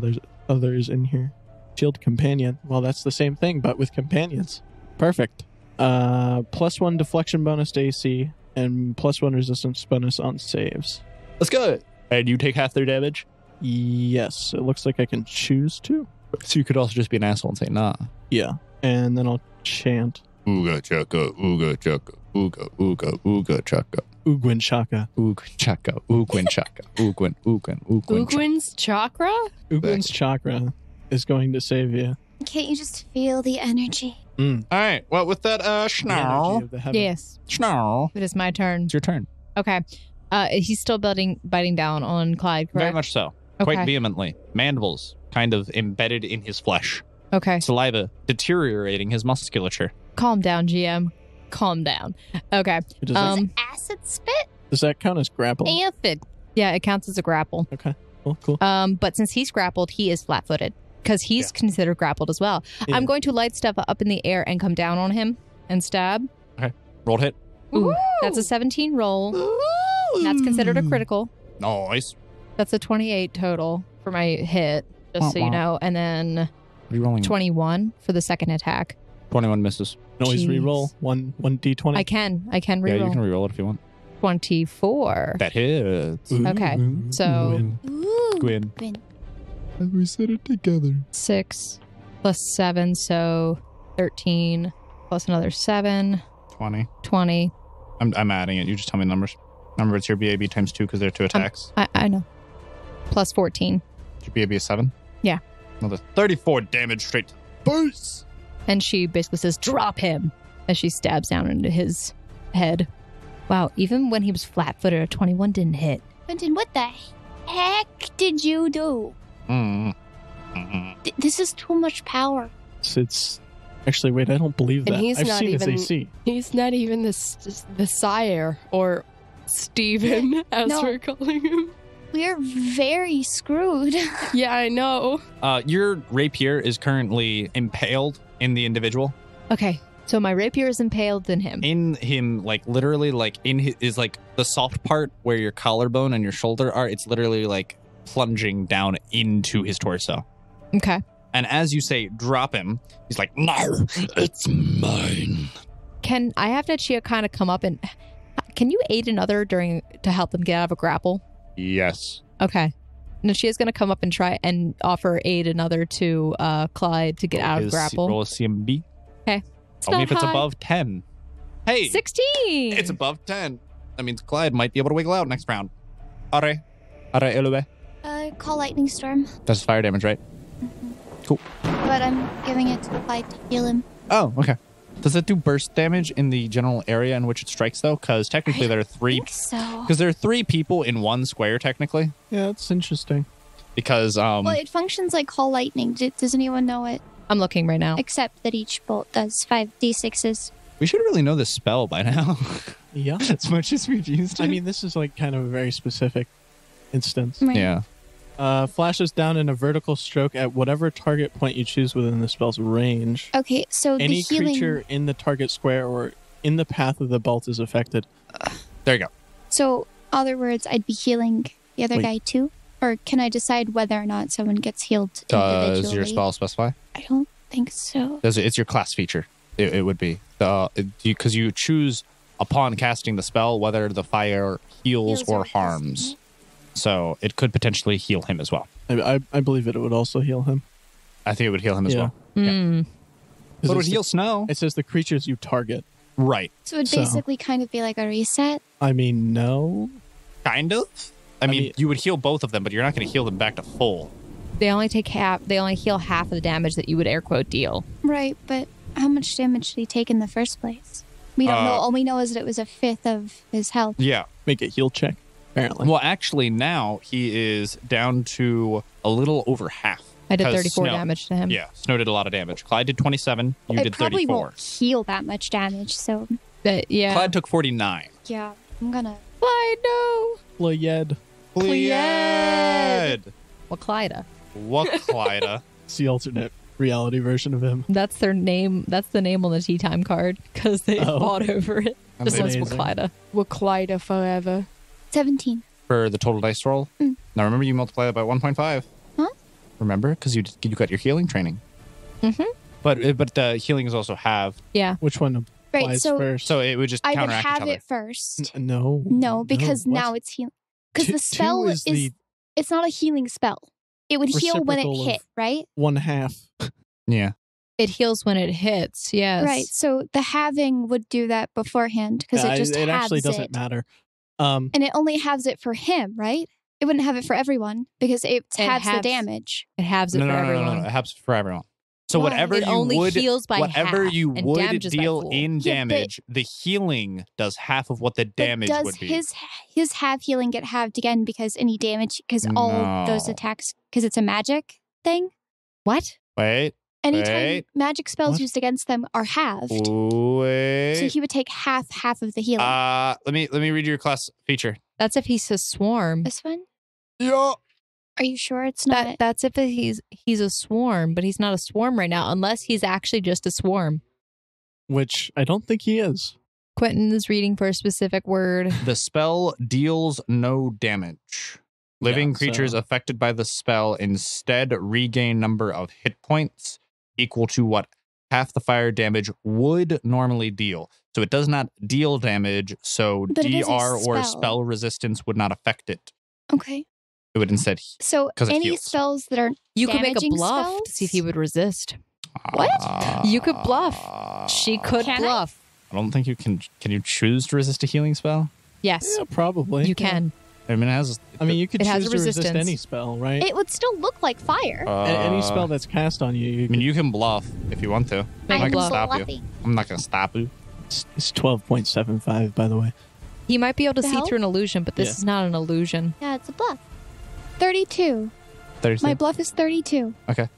other is in here. Shield companion. Well, that's the same thing, but with companions. Perfect. +1 deflection bonus to AC and +1 resistance bonus on saves. Let's go. And you take half their damage? Yes, it looks like I can choose to. So you could also just be an asshole and say, nah. Yeah, and then I'll chant Ooga chaka, ooga chaka, ooga, ooga, ooga chaka. Ugwin Shaka. Oog chaka, oogwin chaka, oogwin, oogwin, oogwin chaka. Ugwin's chakra? Ugwin's chakra is going to save you. Can't you just feel the energy? All right. Well, with that, The energy Schnarl. of the heavens. Yes. Schnarl. It is my turn. It's your turn. Okay. He's still biting down on Clyde, correct? Very much so. Okay. Quite vehemently. Mandibles kind of embedded in his flesh. Okay. Saliva deteriorating his musculature. Calm down, GM. Calm down. Okay. Does that, Acid spit? does that count as grappling? Aphid. Yeah, it counts as a grapple. Okay. Cool. But since he's grappled, he is flat-footed because he's considered grappled as well. Yeah. I'm going to light step up in the air and come down on him and stab. Okay. Rolled hit. Ooh, that's a 17 roll. That's considered a critical. Nice. That's a 28 total for my hit, just so you know. And then What are you rolling? 21 for the second attack. 21 misses. You can always Jeez. re-roll one d20. I can Yeah, you reroll. can reroll it if you want. 24. That hits. Okay, so Ooh. Gwyn. Gwyn. We said it together. 6 plus 7, so 13 plus another 7, 20. 20. I'm adding it. You just tell me numbers. Remember, it's your BAB times 2 because there are 2 attacks. I know. Plus 14. Your BAB is 7? Yeah. Another 34 damage straight to the base. And she basically says, drop him, as she stabs down into his head. Wow, even when he was flat-footed, a 21 didn't hit. Quentin, what the heck did you do? This is too much power. It's actually, wait, I don't believe And that. he's I've not seen even- his AC. He's not even the sire or Steven, as No. we're calling him. We're very screwed. Yeah, I know. Your rapier is currently impaled in the individual. Okay, so my rapier is impaled in him. In him, like literally, like in his is like the soft part where your collarbone and your shoulder are. It's literally like plunging down into his torso. Okay. And as you say, drop him, he's like, no, it's mine. Can I have Nachia kind of come up and... Can you aid another to help them get out of a grapple? Yes. Okay. Nachia's going to come up and try and offer aid another to Clyde to get out of grapple. Roll a CMB. Okay. It's Only not if it's high. above 10. Hey, 16! it's above 10. That means Clyde might be able to wiggle out next round. Are Elube. Call lightning storm. That's fire damage, right? Cool. But I'm giving it to Clyde to heal him. Oh, okay. Does it do burst damage in the general area in which it strikes, though? Because technically there are I three. think so. Because there are 3 people in one square, technically. Yeah, that's interesting. Because Well, it functions like call lightning. Does anyone know it? I'm looking right now. Except that each bolt does 5d6s. we should really know this spell by now. Yeah. As much as we've used it. I mean, this is like kind of a very specific instance. Right. yeah. Flashes down in a vertical stroke at whatever target point you choose within the spell's range. Okay, so Any the healing... creature in the target square or in the path of the bolt is affected. There you go. So, other words, I'd be healing the other Wait. guy too? Or can I decide whether or not someone gets healed Does individually? your spell specify? I don't think so. It's your class feature. It would be. Because you choose upon casting the spell whether the fire heals or harms. So it could potentially heal him as well. I believe it would also heal him. I think it would heal him as Yeah. well. Mm. Because But it would it's heal Snow. It says the creatures you target. Right. So it would So- basically kind of be like a reset. I mean, no. Kind of. I mean, you would heal both of them, but you're not going to heal them back to full. They only heal half of the damage that you would air quote deal. Right, but how much damage did he take in the first place? We don't know. All we know is that it was a fifth of his health. Yeah. Make a heal check, apparently. Well, actually, now he is down to a little over half. I did 'Cause 34 Snow- damage to him. Yeah, Snow did a lot of damage. Clyde did 27. You It did probably 34. won't heal that much damage, so But yeah. Clyde took 49. yeah, I'm gonna... Clyde, no. Pleiad. Clyde! Well, Clyda. What Clyda? It's the alternate reality version of him. That's their name. That's the name on the tea time card because they Oh. fought over it. This one's Amazing. Clyda. We'll Clyda forever. 17. For the total dice roll. Mm. Now remember, you multiply that by 1.5. Huh? Remember, because you got your healing training. Mm-hmm. But the healing is also halved, Yeah. Which one applies Right, so first? so it would just I would counteract each have other. it first. No. No, because what? now it's healing. Because Two- the spell two is the it's not a healing spell. It would heal when it reciprocal hit, of- right? 1/2. Yeah. It heals when it hits. Yes. Right. So the halving would do that beforehand because it just it halves actually doesn't it. matter. And it only halves it for him, right? It wouldn't have it for everyone because it halves the halves- damage. It halves it No, for no, no, everyone. no, no. It helps for everyone. So Why? whatever It you only would, heals by whatever half you and would damages by deal full. in Yeah, but- damage, the healing does half of what the But damage does would be. his half healing get halved again because any damage because all those No. attacks because it's a magic thing? What? Wait, Anytime Wait. magic spells What? used against them are halved. wait. So he would take half of the healing. Let me read your class feature. That's if he's a swarm. This one? Yeah. Are you sure it's not? That's if he's a swarm, but he's not a swarm right now, unless he's actually just a swarm. Which I don't think he is. Quentin is reading for a specific word. The spell deals no damage. Living Yeah, creatures so- affected by the spell instead regain number of hit points equal to what half the fire damage would normally deal. So it does not deal damage, so But it is a DR or spell. spell resistance would not affect it. Okay. It would instead. So 'Cause it any heals. spells that are You could make a damaging bluff spells? to see if he would resist. What? You could bluff. She could Can I? bluff. I don't think you can. Can you choose to resist a healing spell? Yes, Yeah, probably. you can. I mean, it has. I mean, you could It has choose a to resist resistance. any spell, right? It would still look like fire. Any spell that's cast on you. I mean, you can bluff if you want to. Make I a can bluff. stop you. Bluffing. I'm not going to stop you. It's 12.75, by the way. He might be able to The see hell? through an illusion, but this Yeah. is not an illusion. Yeah, it's a bluff. 32. 32. My bluff is 32. Okay.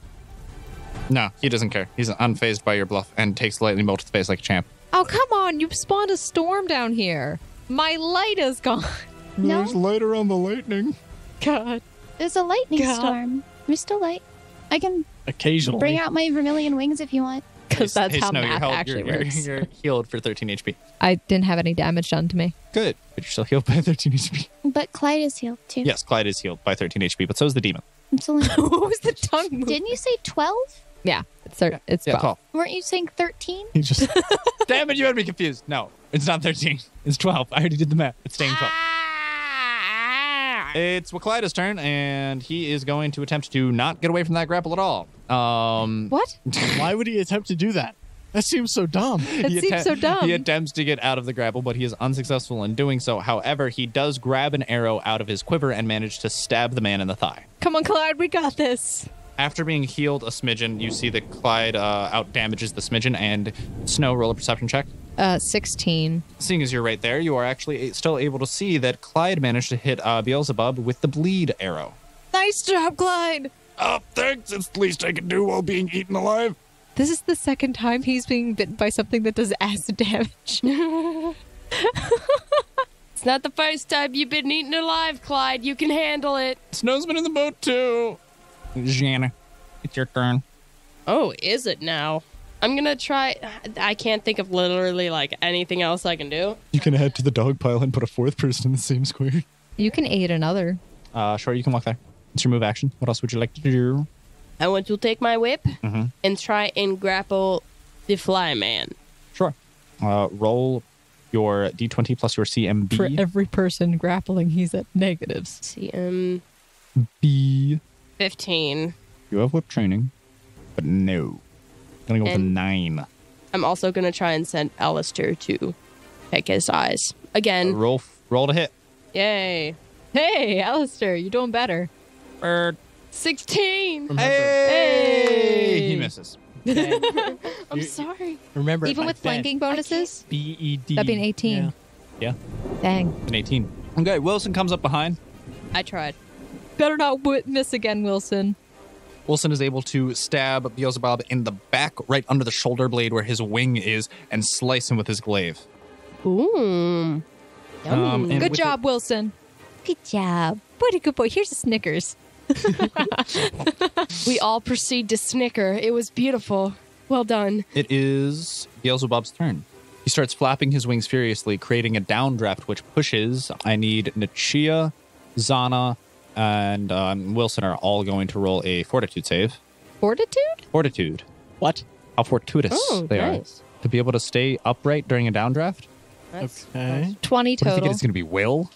No, he doesn't care. He's unfazed by your bluff and takes the lightning bolt to the face like a champ. Oh, come on. You've spawned a storm down here. My light is gone. No, light around the lightning. God. there's a lightning God. storm. There's still light. I can Occasionally. bring out my vermilion wings if you want. Because that's how Snow, math held- actually works. You're healed for 13 HP. I didn't have any damage done to me. Good. But you're still healed by 13 HP. But Clyde is healed too. Yes, Clyde is healed by 13 HP, but so is the demon. It's only- What was the tongue move? Didn't you say 12? Yeah, it's 12. 12. Weren't you saying 13? He just Damn it, you had me confused. No, it's not 13. It's 12. I already did the math. It's staying 12. It's Waklida's turn, and he is going to attempt to not get away from that grapple at all. What? Why would he attempt to do that? That seems so dumb. That seems so dumb. He attempts to get out of the grapple, but he is unsuccessful in doing so. However, he does grab an arrow out of his quiver and manage to stab the man in the thigh. Come on, Clyde, we got this. After being healed a smidgen, you see that Clyde out damages the smidgen, and Snow, roll a perception check. 16. Seeing as you're right there, you are actually still able to see that Clyde managed to hit Beelzebub with the bleed arrow. Nice job, Clyde. Oh, thanks. It's the least I can do while being eaten alive. This is the second time he's being bitten by something that does acid damage. It's not the first time you've been eaten alive, Clyde. You can handle it. Snow's been in the boat, too. Jana, it's your turn. Oh, is it now? I'm gonna try. I can't think of literally like anything else I can do. You can add to the dog pile and put a fourth person in the same square. You can aid another. Sure, you can walk there. It's your move action. What else would you like to do? I want to take my whip Mhm. and try and grapple the fly man. Sure. Roll your D20 plus your CMB. For every person grappling, he's at negatives. CM B. 15. You have whip training, but no. Gonna go with a And- 9. I'm also gonna try and send Alistair to check his eyes again. Roll to hit. Yay! Hey, Alistair, you're doing better. Bird. 16. Hey! He misses. I'm sorry. Remember, Even with flanking bonuses? BED. That'd be an 18. Yeah, Dang. an 18. Okay, Wilson comes up behind. I tried. Better not miss again, Wilson. Wilson is able to stab Beelzebub in the back, right under the shoulder blade where his wing is, and slice him with his glaive. Ooh. Yummy. And Good with job, Wilson. Good job. What a good boy. Here's a Snickers. We all proceed to snicker. It was beautiful. Well done. It is Beelzebub's turn. He starts flapping his wings furiously, creating a downdraft which pushes. I need Nichia, Zana, and Wilson are all going to roll a fortitude save. Fortitude? Fortitude. What? How fortuitous Oh, they nice. are. To be able to stay upright during a downdraft. That's Okay. 20 What do you think total. it's going to be? Will?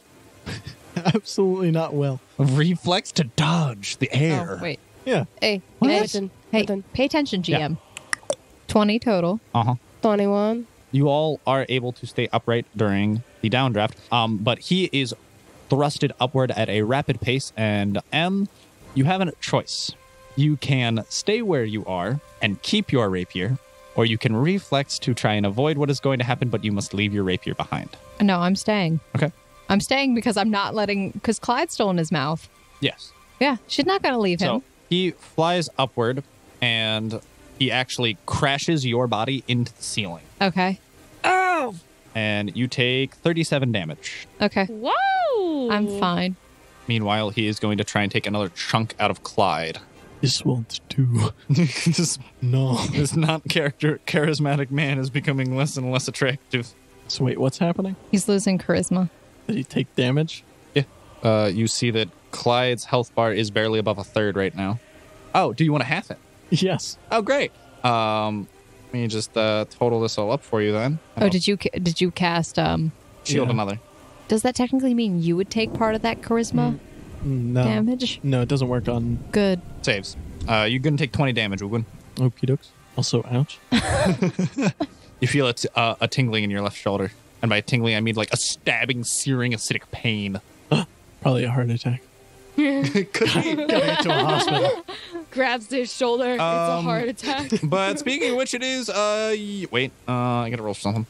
Absolutely not will. A reflex to dodge the air. Oh, wait. Yeah. Hey, What? hey, Nothing. hey, Nothing. pay attention, GM. 20 total. Uh-huh. 21. You all are able to stay upright during the downdraft, but he is thrusted upward at a rapid pace, and you have a choice. You can stay where you are and keep your rapier, or you can reflex to try and avoid what is going to happen, but you must leave your rapier behind. No, I'm staying. Okay. I'm staying because I'm not letting... Because Clyde's still in his mouth. Yes. Yeah, she's not going to leave him. So he flies upward, and he actually crashes your body into the ceiling. Okay. Oh! and you take 37 damage. Okay. Whoa! I'm fine. Meanwhile, he is going to try and take another chunk out of Clyde. This won't do. this, No. this not charismatic man is becoming less and less attractive. So wait, what's happening? He's losing charisma. Did he take damage? You see that Clyde's health bar is barely above a third right now. Oh, do you want to half it? Yes. Oh, great. Let me just total this all up for you then. Oh, did you cast Shield Yeah. another. Does that technically mean you would take part of that charisma No. damage? No, it doesn't work on Good. Saves. You're going to take 20 damage, Ugun. okie dokes. Also, ouch. You feel a tingling in your left shoulder. And by tingling, I mean like a stabbing, searing, acidic pain. Probably a heart attack. Could be. Gotta get to a hospital. Grabs his shoulder. It's a heart attack. But speaking of which, it is, wait, I gotta roll for something.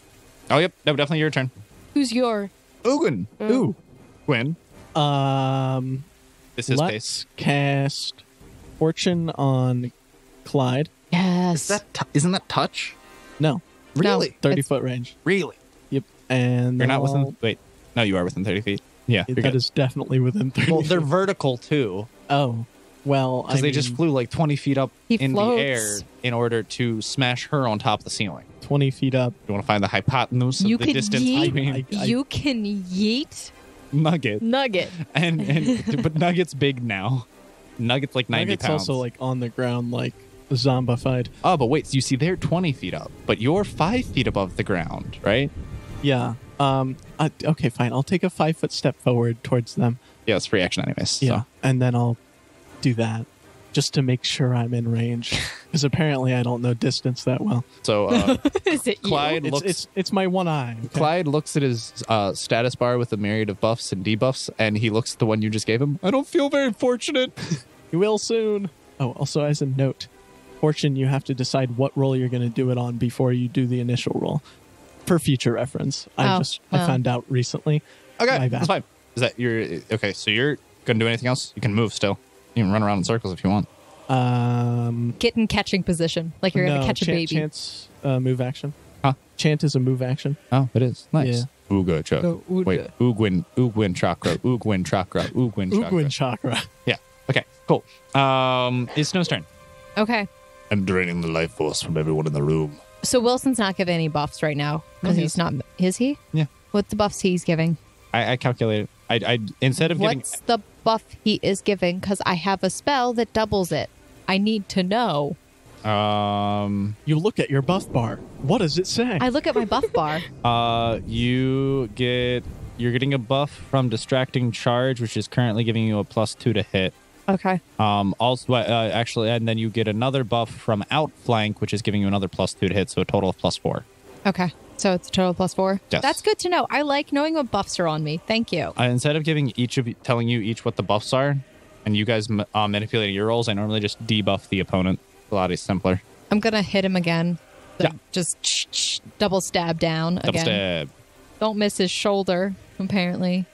Oh, yep, no, definitely your turn. Who's your? Ugun. Ooh. Gwyn. This is Let's pace. cast Fortune on Clyde. Yes. Isn't that touch? No, Really? 30-foot range. Really? Yep. And You're not I'll- within, wait, no, you are within 30 feet. Yeah, you're That good. is definitely within 30. Well, they're vertical too, Oh, well, because they just flew like 20 feet up He in floats. the air in order to smash her on top of the ceiling. 20 feet up. You want to find the hypotenuse You of the could distance yeet- between You can yeet Nugget Nugget. and but Nugget's big now. Nugget's like 90 Nugget's pounds. also like on the ground, like zombified. Oh, but wait, so you see they're 20 feet up, but you're 5 feet above the ground, right? Yeah. Okay, fine. I'll take a 5-foot step forward towards them. Yeah, it's free action anyways. Yeah. So. And then I'll do that just to make sure I'm in range. Because apparently I don't know distance that well. So Is it Clyde looks. It's my one eye. Okay? Clyde looks at his status bar with a myriad of buffs and debuffs, and he looks at the one you just gave him. I don't feel very fortunate. You will soon. Oh, also as a note, Fortune, you have to decide what roll you're going to do it on before you do the initial roll. For future reference. I found out recently. Okay, My bad. that's fine. Is that your okay? So you're gonna do anything else? You can move still. You can run around in circles if you want. Get in catching position, like you're gonna catch a baby. Chant's move action. Huh? Chant is a move action. Oh, it is nice. Yeah. Ooga chakra. Oh, Ooga. Wait, Ugwin chakra. Ugwin chakra. Ugwin chakra. Ugwin chakra. Yeah. Okay. Cool. It's Snow's turn. Okay. I'm draining the life force from everyone in the room. So Wilson's not giving any buffs right now because he he's is. not. Is he? Yeah. What's the buffs he's giving? I calculated. I instead of What's the buff he is giving? Because I have a spell that doubles it. I need to know. giving You look at your buff bar. What does it say? I look at my buff bar. you're getting a buff from distracting charge, which is currently giving you a +2 to hit. Okay. Also, actually, and then you get another buff from outflank, which is giving you another +2 to hit, so a total of +4. Okay. So it's a total +4. Yes. That's good to know. I like knowing what buffs are on me. Thank you. Instead of telling you each what the buffs are, and you guys manipulating your rolls, I normally just debuff the opponent. A lot simpler. I'm gonna hit him again. So Yeah. Just double stab down Double again. stab. Don't miss his shoulder. Apparently,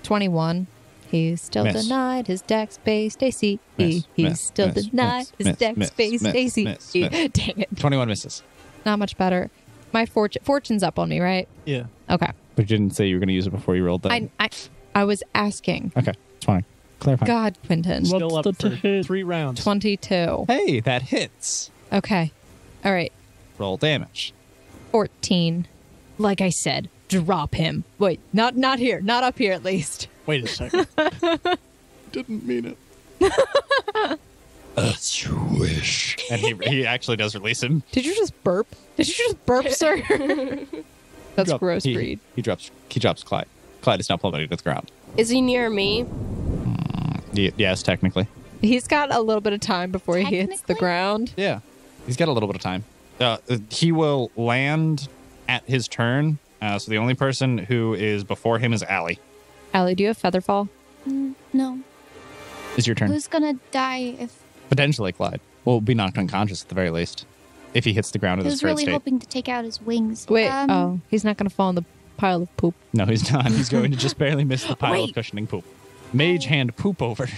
21. He's still Miss. denied his dex-based AC. Miss, He's miss, still miss, denied miss, his miss, dex-based miss, AC. miss, miss. Dang it. 21 misses. Not much better. My fortune's up on me, right? yeah. Okay. But you didn't say you were going to use it before you rolled that. I was asking. Okay, it's fine. Clarify. God, Quentin. Still up for 3 rounds. 22. Hey, that hits. Okay. All right. Roll damage. 14. Like I said, drop him. Wait, not here. Not up here, at least. Wait a second. Didn't mean it. As you wish. And he actually does release him. Did you just burp? Did you just burp, sir? That's gross, Reed. He drops Clyde. Clyde is now plummeting to the ground. Is he near me? Yes, technically. He's got a little bit of time before he hits the Technically? ground. Yeah. He's got a little bit of time. He will land at his turn. So the only person who is before him is Allie. Allie, do you have Featherfall? No. It's your turn. Who's gonna die if Potentially Clyde. Will be knocked unconscious at the very least. If he hits the ground in his who's current really state. hoping to take out his wings? Wait, he's not going to fall in the pile of poop. No, he's not. He's going to just barely miss the pile of Wait. cushioning poop. Mage hand poop over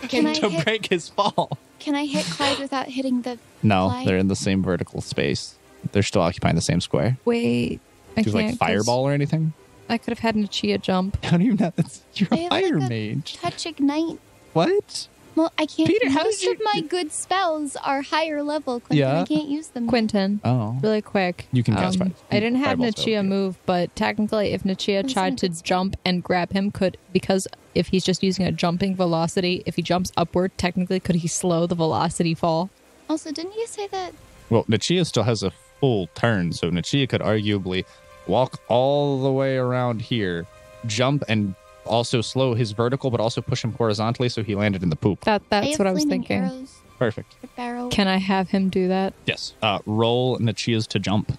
Can I to hit? break his fall. Can I hit Clyde without hitting the? No, Clyde? they're in the same vertical space. They're still occupying the same square. Wait, I Do like can't, 'cause fireball or anything? I could have had Nachia jump. How do you not? You're I a have, fire like, mage. Touch ignite. What? Well, I can't. Peter, how most did you- of my good spells are higher level, Quentin. Yeah. I can't use them. Quentin, Oh. really quick. You can cast fire. I didn't have Fireball spell, Nachia yeah. move, but technically, if Nachia That's tried not to good spell. jump and grab him, because if he's just using a jumping velocity, if he jumps upward, technically, could he slow the velocity fall? Also, didn't you say that? Well, Nachia still has a full turn, so Nachia could arguably walk all the way around here, jump, and also slow his vertical, but also push him horizontally so he landed in the poop. That's have what I was flaming thinking. Arrows, Perfect. or barrel. Can I have him do that? Yes. Roll Nachia's to jump.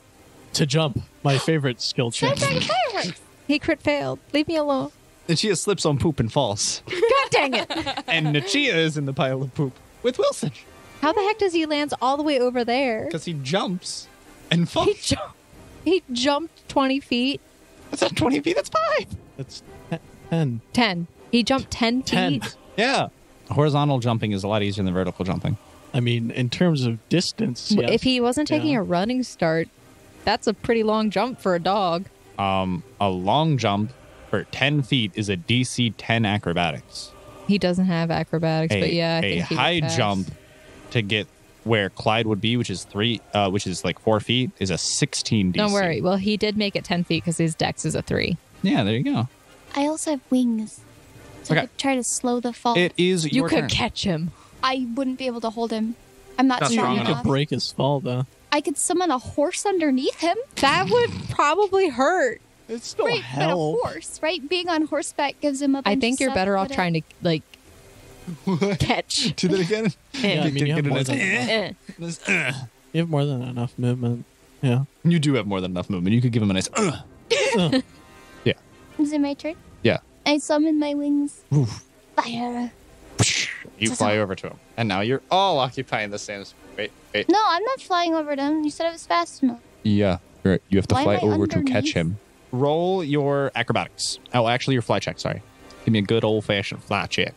To jump, my favorite skill check. Fireworks. He crit failed. Leave me alone. Nachia slips on poop and falls. God dang it. And Nachia is in the pile of poop with Wilson. How the heck does he land all the way over there? Because he jumps and falls. He jumped 20 feet. That's not 20 feet, that's 5. That's 10. 10. He jumped 10 10. feet. Yeah. Horizontal jumping is a lot easier than vertical jumping. I mean, in terms of distance, yes. If he wasn't taking Yeah. a running start, that's a pretty long jump for a dog. A long jump for 10 feet is a DC 10 acrobatics. He doesn't have acrobatics, but yeah, I a think he would high pass. jump to get where Clyde would be, which is 4 feet, is a 16 DC. Don't worry. Well, he did make it 10 feet because his dex is a 3. Yeah, there you go. I also have wings. So Okay. I could try to slow the fall. It is You your could turn. catch him. I wouldn't be able to hold him. I'm not Not strong strong You enough. could break his fall, though. I could summon a horse underneath him. That would probably hurt. It's still Right, but a horse, right? Being on horseback gives him a bunch I think of you're stuff, better off but trying to, like, catch. Do that again. Yeah, I mean, you have more than enough. Eh. You have more than enough movement. Yeah. You do have more than enough movement. You could give him a nice. Is it my turn? Yeah. I summon my wings. Oof. Fire. You fly over to him, and now you're all occupying the same. Wait. No, I'm not flying over them. You said I was fast enough. Yeah, you have to Why fly am I over to catch underneath? him. Roll your acrobatics. Oh, actually, your fly check. Sorry. Give me a good old fashioned fly check.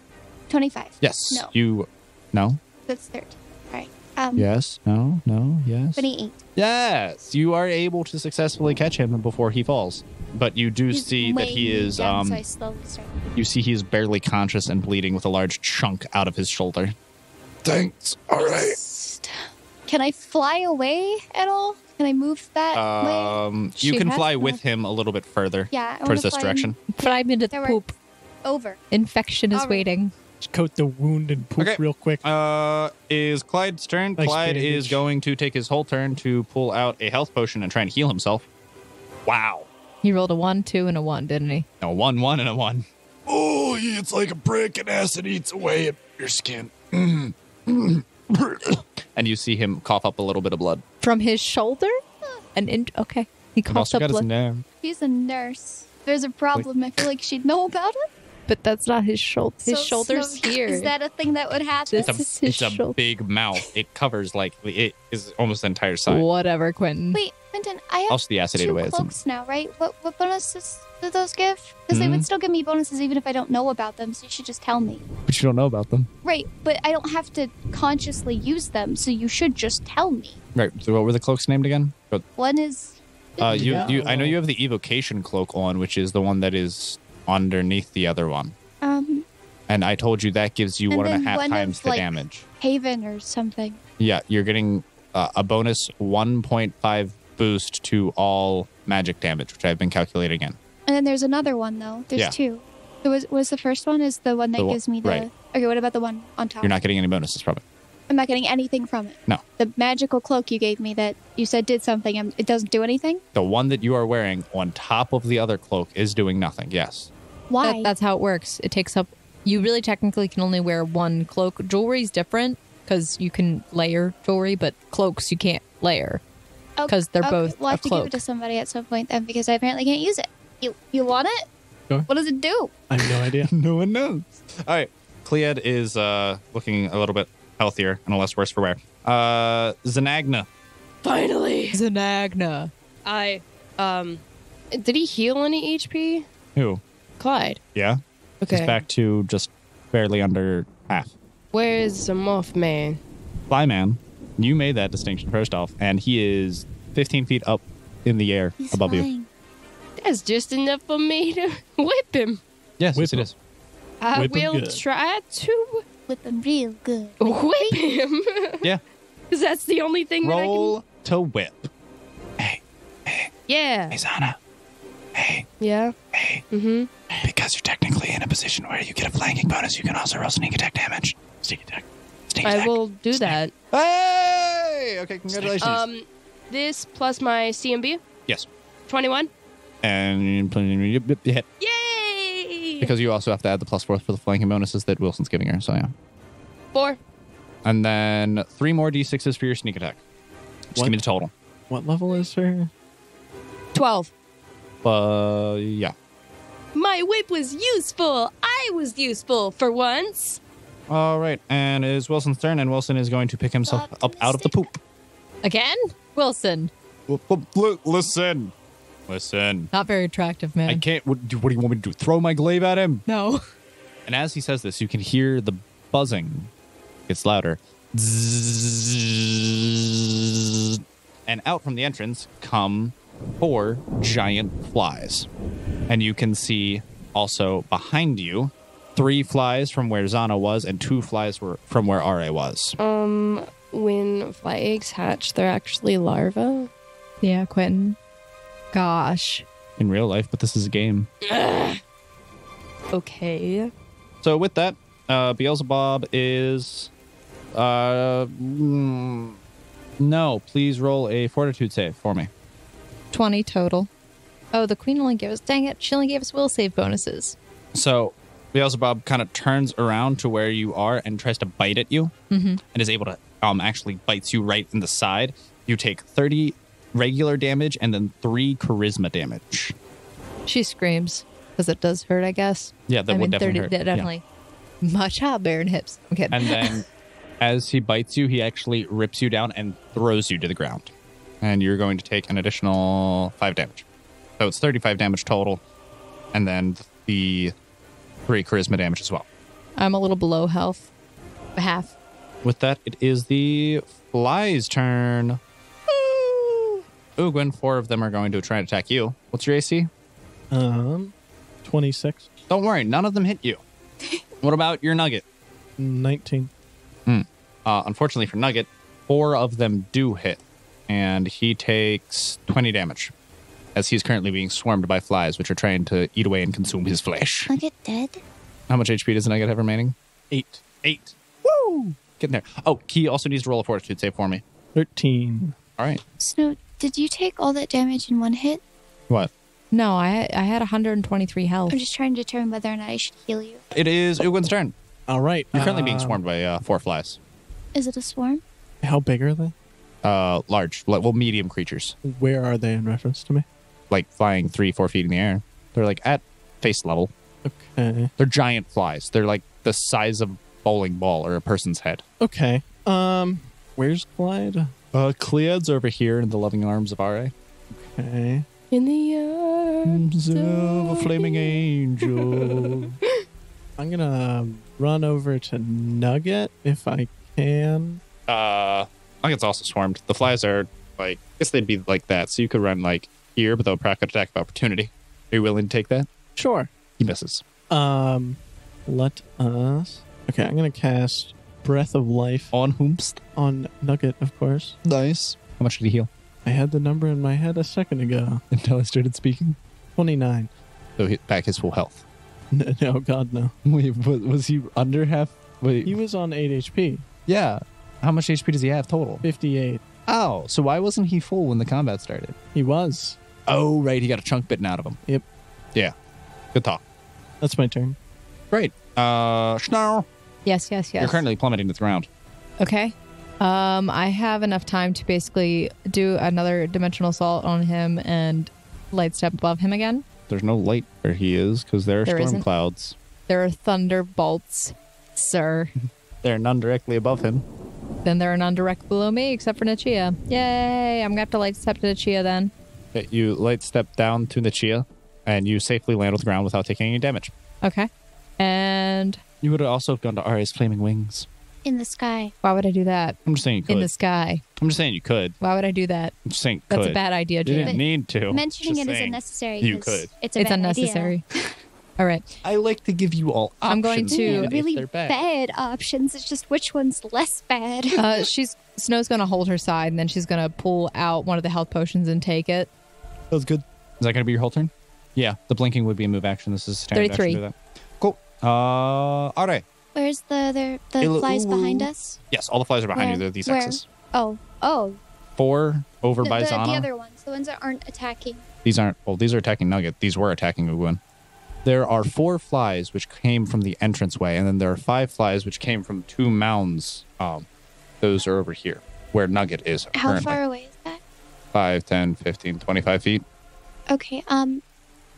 25. Yes. No. You. No. That's 13. All right. Yes. No. No. Yes. 28. Yes. You are able to successfully catch him before he falls. But you do He's see that weighing he me is. down, so I slowly start. You see he is barely conscious and bleeding with a large chunk out of his shoulder. Thanks. All right. Can I fly away at all? Can I move that way? You She can has fly to. with him a little bit further Yeah. I towards wanna this fly direction. Fly him into the There were- poop. Over. Infection is All right. waiting. Just coat the wound and poop Okay. real quick. Is Clyde's turn? Nice Clyde bandage. is going to take his whole turn to pull out a health potion and try and heal himself. Wow. He rolled a 1, 2, and a 1, didn't he? A 1, 1, and a 1. Oh, it's like a brick and acid eats away at your skin. And you see him cough up a little bit of blood. From his shoulder? Okay. He I've coughs also up got his blood. name. He's a nurse. If there's a problem, I feel like she'd know about it. But that's not his shoulder. His So- shoulder's so here. Is that a thing that would happen? This is his It's a shoulder. big mouth. It covers like it is almost the entire side. Whatever, Quentin. Wait, Quentin, I have Also, the acid ate 2 away. It's a- cloaks now, right? What bonuses do those give? Because they Mhm. would still give me bonuses even if I don't know about them, so you should just tell me. But you don't know about them. Right, but I don't have to consciously use them, so you should just tell me. Right. So what were the cloaks named again? One is... You. I know you have the evocation cloak on, which is the one that is underneath the other one. And I told you that gives you And 1.5 then one times of, the like- damage. Haven or something. Yeah, you're getting a bonus 1.5 boost to all magic damage, which I've been calculating in. And then there's another one, though. There's Yeah. 2. So was the first one is the one that The one- gives me the... right. Okay, what about the one on top? You're not getting any bonuses from it. I'm not getting anything from it. No. The magical cloak you gave me that you said did something, it doesn't do anything? The one that you are wearing on top of the other cloak is doing nothing, yes. Why? That's how it works. It takes up. You really technically can only wear one cloak. Jewelry's different because you can layer jewelry, but cloaks you can't layer because they're both We'll have a to give cloak. it to somebody at some point then because I apparently can't use it. You want it? Sure. What does it do? I have no idea. No one knows. All right. Clead is looking a little bit healthier and a less worse for wear. Zanagna. Finally. Zanagna. Did he heal any HP? Who? Clyde. Yeah. Okay. He's back to just barely under half. Where's the Mothman? Flyman, you made that distinction first off, and he is 15 feet up in the air He's above you. flying. That's just enough for me to whip him. Yes, Whip yes, it him. is. I Whip him will good. try to Whip him real good. whip him. Yeah. Because that's the only thing Roll to whip. that I can... Yeah. Hey, Zana. Hey, Yeah. hey. Mm-hmm. Because you're technically in a position where you get a flanking bonus, you can also roll sneak attack damage. Sneak attack. Sneak I attack. will do that. Hey! Okay, congratulations. This plus my CMB, Yes. 21. And you hit. Yay! Because you also have to add the +4 for the flanking bonuses that Wilson's giving her, so yeah. 4. And then 3 more d6s for your sneak attack. Just What? give me the total. What level is her? 12. Yeah. My whip was useful. I was useful for once. All right, and it is Wilson's turn, and Wilson is going to pick himself up out of the poop. Again? Wilson. Listen. Not very attractive, man. I can't. What do you want me to do? Throw my glaive at him? No. And as he says this, you can hear the buzzing. It's louder. Zzzz. And out from the entrance come 4 giant flies. And you can see also behind you 3 flies from where Zana was and 2 flies were from where Ra was. When fly eggs hatch, they're actually larvae. Yeah, Quentin. Gosh. In real life, but this is a game. Okay. So with that, Beelzebub is... No, please roll a fortitude save for me. 20 total. Oh, the queen only gave us... Dang it. She only gave us will save bonuses. So Beelzebub kind of turns around to where you are and tries to bite at you, and is able to actually bites you right in the side. You take 30 regular damage and then 3 charisma damage. She screams because it does hurt, I guess. Yeah, that would definitely 30, hurt. Definitely. Much out bare and hips. I'm kidding. And then as he bites you, he actually rips you down and throws you to the ground. And you're going to take an additional 5 damage. So it's 35 damage total. And then the 3 charisma damage as well. I'm a little below health. Half. With that, it is the fly's turn. Ugwin, 4 of them are going to try and attack you. What's your AC? 26. Don't worry, none of them hit you. What about your Nugget? 19. Unfortunately for Nugget, 4 of them do hit, and he takes 20 damage, as he's currently being swarmed by flies, which are trying to eat away and consume his flesh. Nugget dead? How much HP does Nugget have remaining? 8. 8. Woo! Getting there. Oh, he also needs to roll a fortitude save for me. 13. All right. Snow, did you take all that damage in one hit? What? No, I had 123 health. I'm just trying to determine whether or not I should heal you. It is Ugwin's turn. All right. You're currently being swarmed by 4 flies. Is it a swarm? How big are they? Large, well, medium creatures, Where are they in reference to me? like flying 3-4 feet in the air. They're like at face level. Okay. They're giant flies. They're like the size of a bowling ball or a person's head. Okay. Where's Clyde? Cleod's over here in the loving arms of Ra. Okay. In the arms Of a flaming angel. I'm gonna run over to Nugget if I can. Nugget's also swarmed. The flies are like, I guess they'd be like that. So you could run like here, but they'll proc attack of opportunity. Are you willing to take that? Sure. He misses. Let us. Okay, I'm gonna cast Breath of Life On whomst? on Nugget, of course. Nice. How much did he heal? I had the number in my head a second ago. Until I started speaking. 29. So he back his full health. No, God, no. Wait, was he under half? Wait. He was on 8 HP. Yeah. How much HP does he have total? 58. Oh, so why wasn't he full when the combat started? He was. Oh, right. He got a chunk bitten out of him. Yep. Yeah. Good talk. That's my turn. Great. Schnarl. Yes. You're currently plummeting to the ground. Okay. I have enough time to basically do another dimensional assault on him and light step above him again. There's no light where he is because there are There storm isn't. clouds. There are thunderbolts, sir. There are none directly above him. Then there are none direct below me except for Nichia. Yay! I'm gonna have to light step to Nichia then. Okay, you light step down to the Chia, and you safely land on the ground without taking any damage. Okay. And You would also have gone to Ra's flaming wings. in the sky. Why would I do that? I'm just saying you could. In the sky. I'm just saying you could. Why would I do that? I'm just saying you That's could. a bad idea, You Jan. didn't need to. Mentioning Just it is saying. unnecessary. You 'cause could. It's a It's bad unnecessary. All right. I like to give you all options. I'm going to- even if Really they're bad options. It's just which one's less bad. Snow's going to hold her side, and then she's going to pull out one of the health potions and take it. That's good. Is that going to be your whole turn? Yeah. The blinking would be a move action. This is standard 33. action to do that. Cool. All right. Where's the flies behind us? Yes, all the flies are behind you. Where? They're these Where? X's. Oh. 4 over by the Zana. other ones. The ones that aren't attacking. These aren't. Well, these are attacking Nugget. These were attacking Uguin. There are 4 flies which came from the entranceway, and then there are 5 flies which came from 2 mounds. Those are over here, where Nugget is How currently. far away is that? 5, 10, 15, 25 feet. Okay.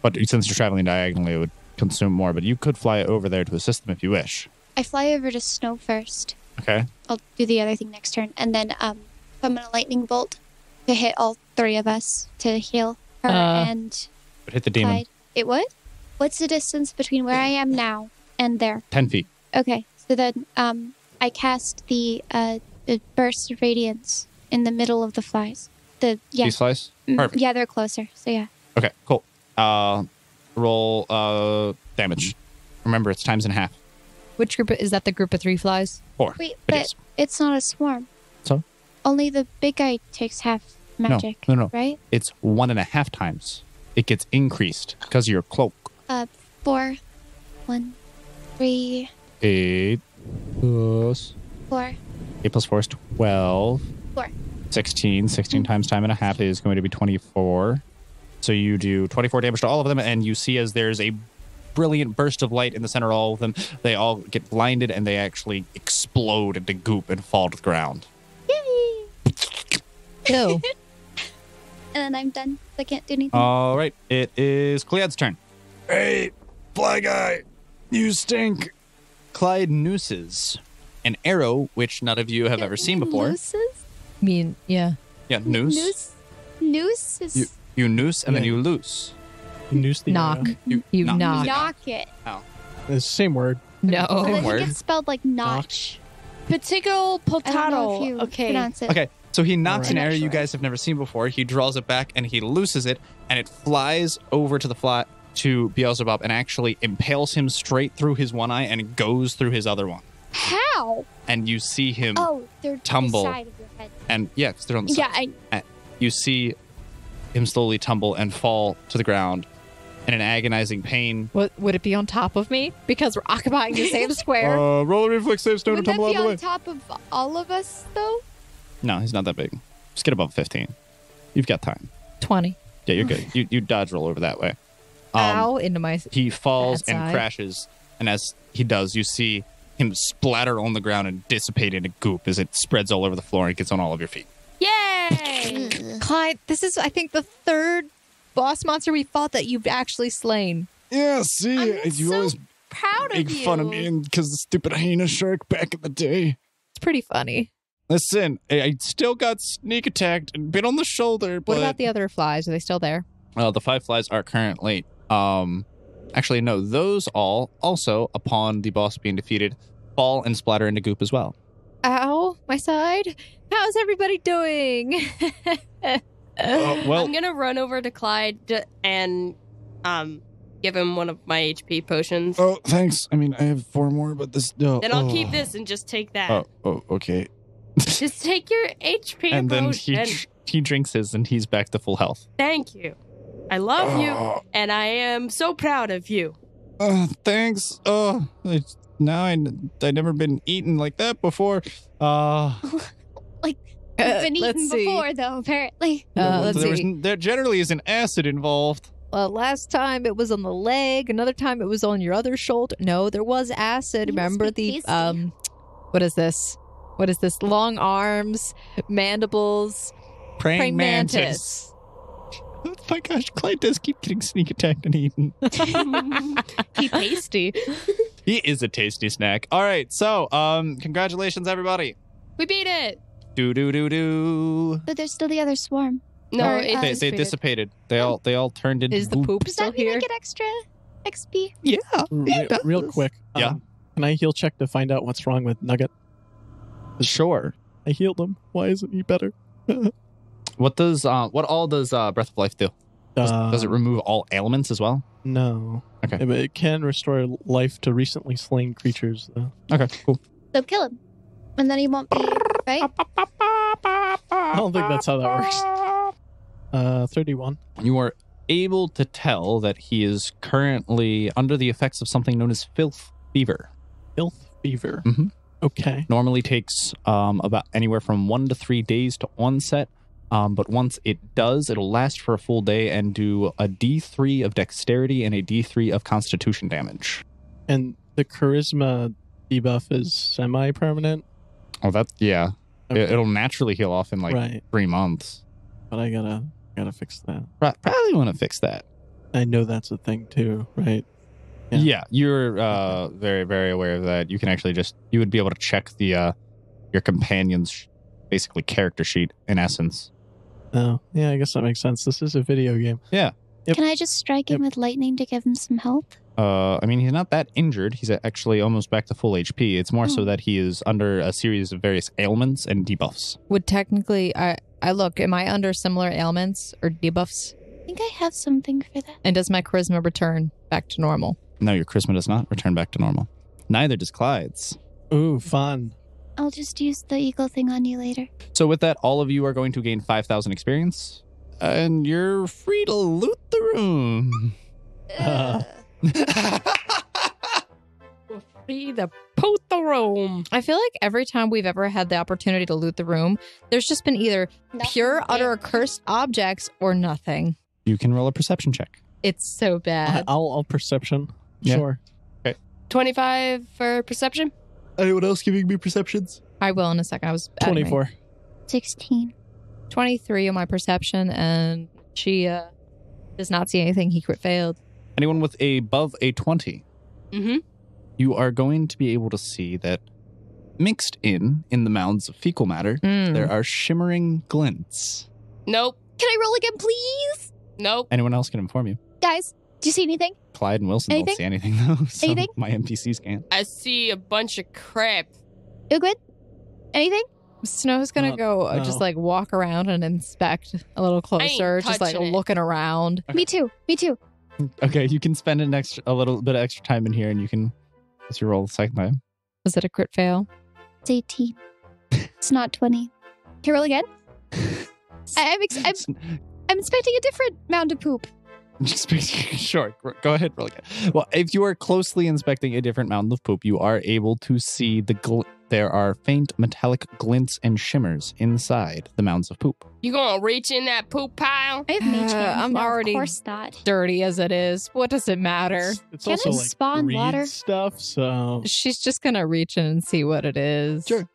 But since you're traveling diagonally, it would consume more. But you could fly over there to assist them if you wish. I fly over to Snow first. Okay. I'll do the other thing next turn, and then I'm gonna lightning bolt to hit all 3 of us to heal her and But hit the demon. Clyde. It would? What's the distance between where I am now and there? 10 feet. Okay, so then I cast the burst of radiance in the middle of the flies. These flies? Perfect. Yeah, they're closer. So yeah. Okay, cool. Roll damage. Remember, it's times in half. Which group is that? The group of 3 flies? 4. Wait, But but yes. it's not a swarm. So? Only the big guy takes half magic. No. Right? It's 1.5 times. It gets increased because of your cloak. 4, 1, 3, 8 plus 4. 8 plus 4 is 12. 4. 16. 16 times time and a half is going to be 24. So you do 24 damage to all of them, and you see as there's a brilliant burst of light in the center of all of them, they all get blinded, and they actually explode into goop and fall to the ground. Yay! Ew. And then I'm done. I can't do anything. All right. It is Clyde's turn. Hey, fly guy. You stink. Clyde nooses an arrow, which none of you have ever seen before. Nooses? Yeah. Yeah, noose. Noose is... You noose, and then Yeah. you loose. Noose the Knock. arrow. You knock. knock. Knock it. It's the same word. No. I Same think word. it's spelled like notch. Potato, I don't know potato. if you Okay. pronounce it. Okay, so he knocks Alright. an arrow you Sure. guys have never seen before. He draws it back, and he looses it, and it flies over to the flat to Beelzebub and actually impales him straight through his one eye and goes through his other one. How? And you see him, Oh, they're Tumble. to the side of your head. and yeah, 'cause they're on the Yeah, side. You see him slowly tumble and fall to the ground in an agonizing pain. What, would it be on top of me? Because we're occupying the same square. Roll a reflex save, stone to Wouldn't that tumble be out of the way. on top of all of us, though? No, he's not that big. Just get above 15. You've got time. 20. Yeah, you're good. You dodge roll over that way. Ow, into my... He falls Bad and side. crashes, and as he does, you see him splatter on the ground and dissipate into goop as it spreads all over the floor and gets on all of your feet. Yay! Clyde, this is, I think, the 3rd boss monster we fought that you've actually slain. Yeah, see, I'm so proud of you. because the stupid hyena shark back in the day. It's pretty funny. Listen, I still got sneak attacked and bit on the shoulder, but What about the other flies? Are they still there? the 5 flies are currently actually no, those all also upon the boss being defeated fall and splatter into goop as well. Ow, my side. How's everybody doing? Well, I'm gonna run over to Clyde and give him one of my HP potions. oh, thanks. I mean, I have 4 more, but this no. Then I'll keep this and just take that. Oh, okay. Just take your HP And then potion. he drinks his, and he's back to full health. Thank you. I love you, and I am so proud of you. Thanks. Now I never been eaten like that before. You've been let's eaten see. before, though, apparently. Let's there see. there generally is an acid involved. Last time it was on the leg. Another time it was on your other shoulder. No, there was acid. You must Remember be the tasty. what is this? What is this? Long arms, mandibles, praying mantis. Oh my gosh, Clyde does keep getting sneak attacked and eaten. He tasty. He is a tasty snack. All right, so congratulations everybody. We beat it. Do. But there's still the other swarm. No, Or, it uh, They dissipated. dissipated. They all turned into Is the goop. poop Does still that mean I here? get extra XP? Yeah. Real quick. Yeah. Can I heal check to find out what's wrong with Nugget? Sure. I healed him. Why isn't he better? What all does Breath of Life do? Does it remove all ailments as well? No. Okay. But it can restore life to recently slain creatures, though. Okay, cool. So kill him. And then he won't be, right? I don't think that's how that works. 31. You are able to tell that he is currently under the effects of something known as filth fever. Filth fever. Mm-hmm. Okay. Normally takes about anywhere from 1 to 3 days to onset. But once it does, it'll last for a full day and do a D3 of dexterity and a D3 of constitution damage. And the charisma debuff is semi-permanent? Oh, yeah. Okay. It'll naturally heal off in Right. 3 months. But I gotta fix that. Probably want to fix that. I know that's a thing too, right? Yeah, you're very, very aware of that. You can actually you would be able to check the your companion's basically character sheet in essence. Oh, yeah, I guess that makes sense. This is a video game. Yeah. Yep. Can I just strike him with lightning to give him some help? I mean, he's not that injured. He's actually almost back to full HP. It's more so that he is under a series of various ailments and debuffs. Would technically, am I under similar ailments or debuffs? I think I have something for that. And does my charisma return back to normal? No, your charisma does not return back to normal. Neither does Clyde's. Ooh, fun. I'll just use the eagle thing on you later. So with that, all of you are going to gain 5,000 experience. And you're free to loot the room. Free to poot the room. I feel like every time we've ever had the opportunity to loot the room, there's just been either pure, utter cursed objects or nothing. You can roll a perception check. It's so bad. I'll perception. Yeah. Sure. 25 for perception. Anyone else giving me perceptions? I will in a second. I was adding 24. 16. 23 on my perception, and she does not see anything. He crit failed. Anyone with above a 20, Mm-hmm. you are going to be able to see that mixed in the mounds of fecal matter, there are shimmering glints. Nope. Can I roll again, please? Nope. Anyone else can inform you. Guys, do you see anything? Clyde and Wilson Anything? don't see anything, though. So Anything? my NPCs can't. I see a bunch of crap. Ugwin? Anything? Snow's gonna go no. just like walk around and inspect a little closer, just like touching it. looking around. Me too. Me too. Okay, you can spend a little bit of extra time in here, and you can, as you roll the second time. Is it a crit fail? It's 18. It's not 20. Can I roll again? I'm expecting a different mound of poop. Sure, go ahead, roll again. Well, if you are closely inspecting a different mound of poop, you are able to see there are faint metallic glints and shimmers inside the mounds of poop. You gonna reach in that poop pile? I have mage hands. I'm No, already- Of course not. Dirty as it is, what does it matter? It's Can also it like spawn reed water? stuff, so She's just gonna reach in and see what it is. Sure.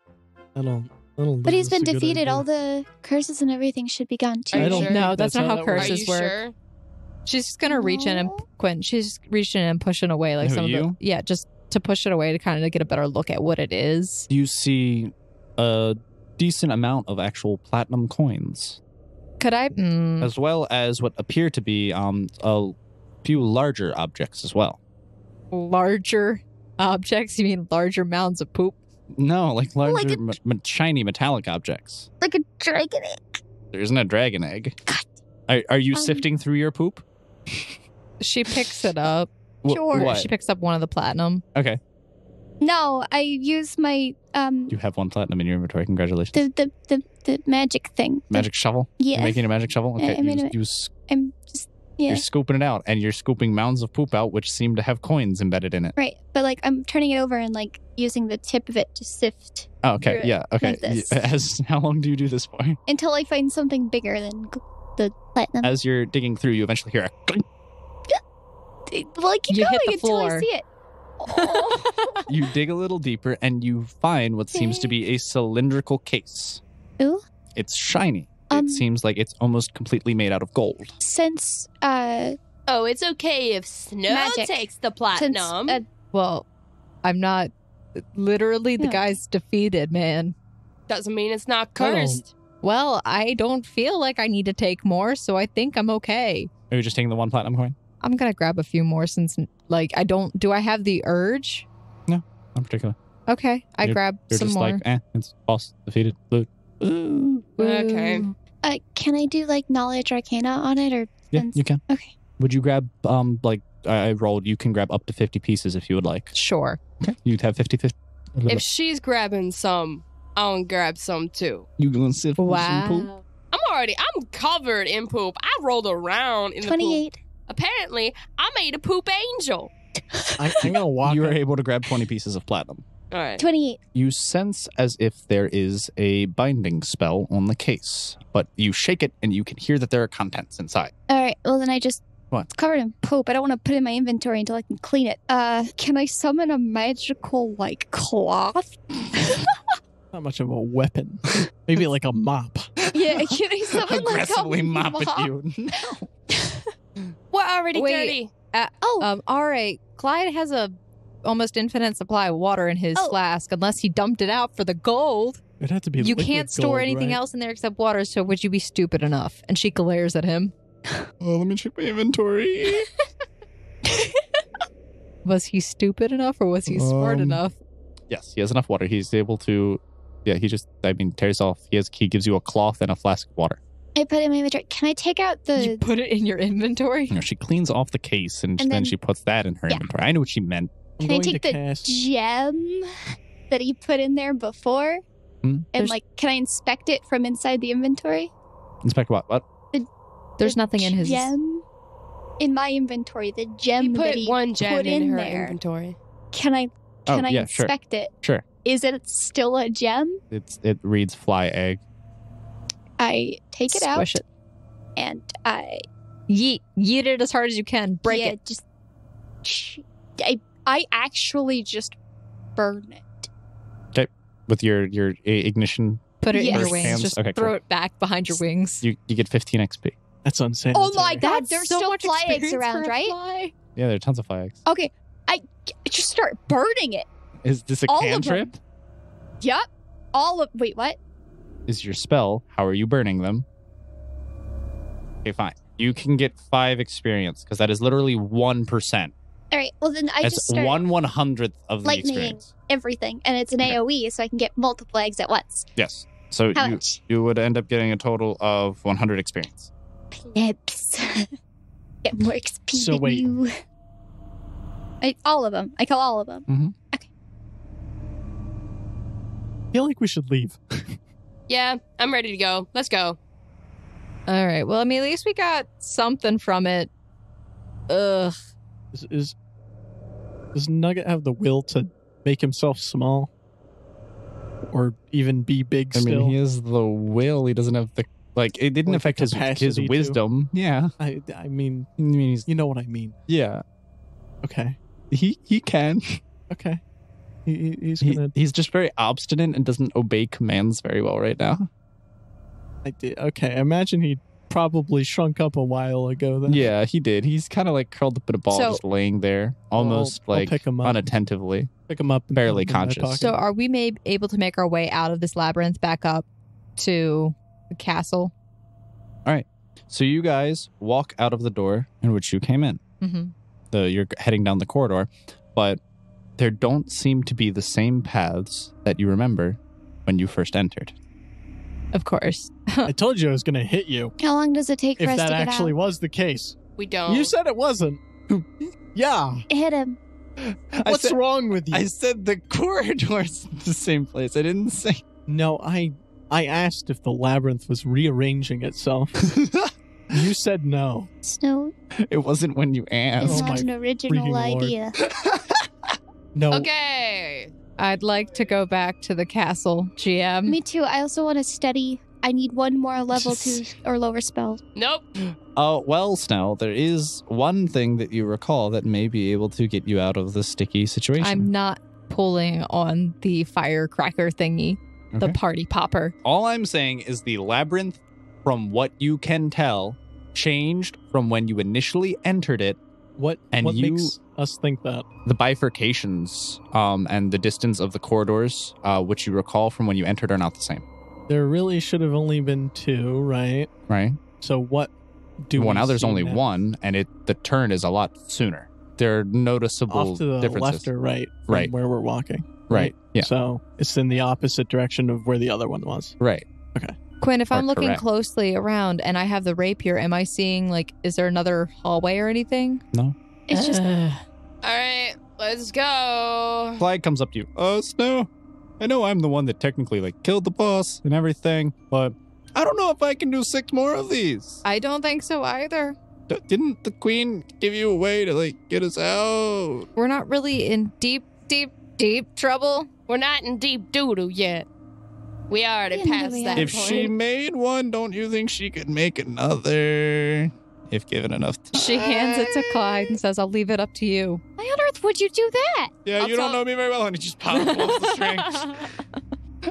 that'll But he's been that's a good defeated. idea. All the curses and everything should be gone too. Are you I don't sure? No, think that's not how that Are curses you work. sure? She's just gonna reach in and No. she's reaching in and pushing away like Who, some of you? the just to push it away to kind of get a better look at what it is. You see a decent amount of actual platinum coins, Could I? as well as what appear to be a few larger objects as well. Larger objects? You mean larger mounds of poop? No, like larger, Like shiny metallic objects. Like a dragon egg. There isn't a dragon egg. God. Are you sifting through your poop? She picks it up. Sure. What? She picks up one of the platinum. Okay. No, I use my You have one platinum in your inventory. Congratulations. the magic thing. Magic shovel? Yeah. You're making a magic shovel? Yeah, Okay. I made you, it. you, I'm just You're yeah. scooping it out, and you're scooping mounds of poop out, which seem to have coins embedded in it. Right, but like I'm turning it over and like using the tip of it to sift Oh, okay. Through it Yeah. Okay. like this. How long do you do this for? until I find something bigger than the platinum. As you're digging through, you eventually hear a clink. Well, I keep You going hit the until I floor. see it. Oh. You dig a little deeper, and you find what seems to be a cylindrical case. Ooh. It's shiny. Um, It seems like it's almost completely made out of gold. Since Oh, it's okay if Snow Magic. takes the since platinum. Well, I'm not. Literally, the Yeah. guy's defeated, man. Doesn't mean it's not I don't- cursed. Well, I don't feel like I need to take more, so I think I'm okay. Are you just taking the one platinum coin? I'm gonna grab a few more since, like, I don't. Do I have the urge? Not particular. Okay, I grab You're some just more. like, it's boss defeated. Loot. Okay. Can I do like knowledge arcana on it or? Yeah, you can. Okay. Would you grab, like I rolled, you can grab up to 50 pieces if you would like. Sure. Okay. You'd have 50. If she's grabbing some, I'll grab some too. You gonna sit for some poop? Wow. I'm covered in poop. I rolled around in the poop. 28. Apparently, I made a poop angel. I'm gonna walk. You were up. able to grab 20 pieces of platinum. All right. 28. You sense as if there is a binding spell on the case, but you shake it and you can hear that there are contents inside. All right. Well, then What? It's covered in poop. I don't want to put it in my inventory until I can clean it. Can I summon a magical, like, cloth? Not much of a weapon. Maybe like a mop. Yeah, can I summon like Aggressively a mop at you. No. We're already Wait. dirty. All right. Clyde has a almost infinite supply of water in his flask, unless he dumped it out for the gold. It'd have to be. You liquid can't store gold, anything right? else in there except water, so would you be stupid enough? And she glares at him. Oh, let me check my inventory. Was he stupid enough or was he smart enough? Yes, he has enough water. He's able to, tears off. He gives you a cloth and a flask of water. I put it in my inventory. Can I take out You put it in your inventory? She cleans off the case and then then- she puts that in her inventory. I know what she meant. I'm Can I going take to the cast. gem that he put in there before? Hmm? And, can I inspect it from inside the inventory? Inspect what? What? There's The nothing in his... gem in my inventory. The gem He put that he one gem put in her there. inventory. Can I Oh, yeah, sure. inspect it? Sure. Is it still a gem? It reads fly egg. I take it out Squish it. and I Yeet it as hard as you can. Break it. Just I actually just burn it. With your ignition, Put it in your Yes. wings. Hands? Just Okay, throw cool. it back behind your wings. you get 15 XP. That's unsanitary. Oh my god, That's there's so still much fly eggs experience for around, a right? fly. Yeah, there are tons of fly eggs. Okay, I just start burning it. Is this a All of them. cantrip? Yep. Wait, what? Is your spell? How are you burning them? Okay, fine. You can get 5 experience because that is literally 1%. All right. Well, then I just It's start 1/100th of the lightning experience. everything, and it's an Okay. AOE, so I can get multiple eggs at once. Yes. So How much? you would end up getting a total of 100 experience. Plebs. Get more XP So than wait. you. All of them. I kill all of them. Mhm. Okay. I feel like we should leave. Yeah, I'm ready to go. Let's go. All right. Well, I mean, at least we got something from it. Ugh. Does Nugget have the will to make himself small? Or even be big I still? mean, he has the will. He doesn't have the it didn't Like affect the his capacity to. wisdom. Yeah. I mean, I mean, he's, you know what I mean. yeah. Okay. He can. Okay. He's gonna... He's just very obstinate and doesn't obey commands very well right now. Okay, imagine he probably shrunk up a while ago then. Yeah, he did. He's kind of like curled up in a ball, So- just laying there, almost I'll like pick him up. unattentively. Pick him up and Barely put him in my conscious. pocket. So are we able to make our way out of this labyrinth back up to the castle? So you guys walk out of the door in which you came in. Mm-hmm. You're heading down the corridor, but there don't seem to be the same paths that you remember when you first entered. Of course. I told you I was going to hit you How long does it take for if us that to get actually out? was the case. We don't. You said it wasn't. Yeah. Hit him. What's wrong with you? I said the corridor's the same place. I didn't say. No, I asked if the labyrinth was rearranging itself. You said no. Snow. It wasn't when you asked. It's Oh not my an original freaking Lord. idea. No. Okay. I'd like to go back to the castle, GM. Me too. I also want to study. I need one more level 2 or lower spell. Nope. Oh, well, Snell, there is one thing that you recall that may be able to get you out of the sticky situation. I'm not pulling on the firecracker thingy, the Okay. party popper. All I'm saying is the labyrinth, from what you can tell, changed from when you initially entered it. What And you- makes us think that? The bifurcations and the distance of the corridors, which you recall from when you entered, are not the same, There really should have only been 2, right? right? So what do Well, we now there's see only now? one, and the turn is a lot sooner. There are noticeable Off to the differences. left or right from Right. where we're walking. Right. Yeah. So it's in the opposite direction of where the other one was. Right. Quinn, if Are I'm looking correct. closely around and I have the rapier, am I seeing, like, is there another hallway or anything? No. It's just All right, let's go. Clyde comes up to you. Snow, I know I'm the one that technically, like, killed the boss and everything, but I don't know if I can do 6 more of these. I don't think so either. Didn't the queen give you a way to, like, get us out? We're not really in deep trouble. We're not in deep doo-doo yet. We already Yeah, no, passed we that are. If point. she made one, don't you think she could make another? If given enough time. She hands it to Clyde and says, I'll leave it up to you. why on earth would you do that? Yeah, I'll you don't tell- know me very well, and he just pops off the string.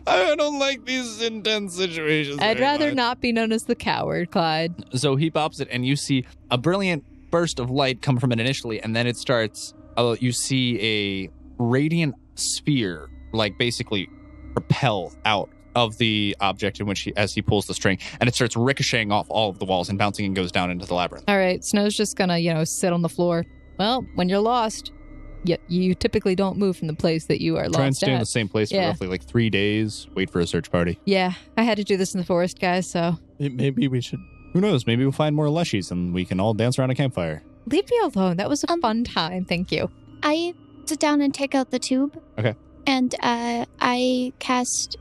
I don't like these intense situations. I'd very rather much. not be known as the coward, Clyde. So he pops it, and you see a brilliant burst of light come from it initially, and then it starts. You see a radiant sphere, like basically propel out of the object in which as he pulls the string, and it starts ricocheting off all of the walls and bouncing and goes down into the labyrinth. All right, Snow's just gonna, sit on the floor. Well, when you're lost, you typically don't move from the place that you are Try and lost stay in at. the same place for Yeah. roughly like 3 days. Wait for a search party. Yeah, I had to do this in the forest, guys, so Maybe we should. Who knows? Maybe we'll find more lushies and we can all dance around a campfire. leave me alone. That was a Um, fun time. Thank you. I sit down and take out the tube. Okay. And I cast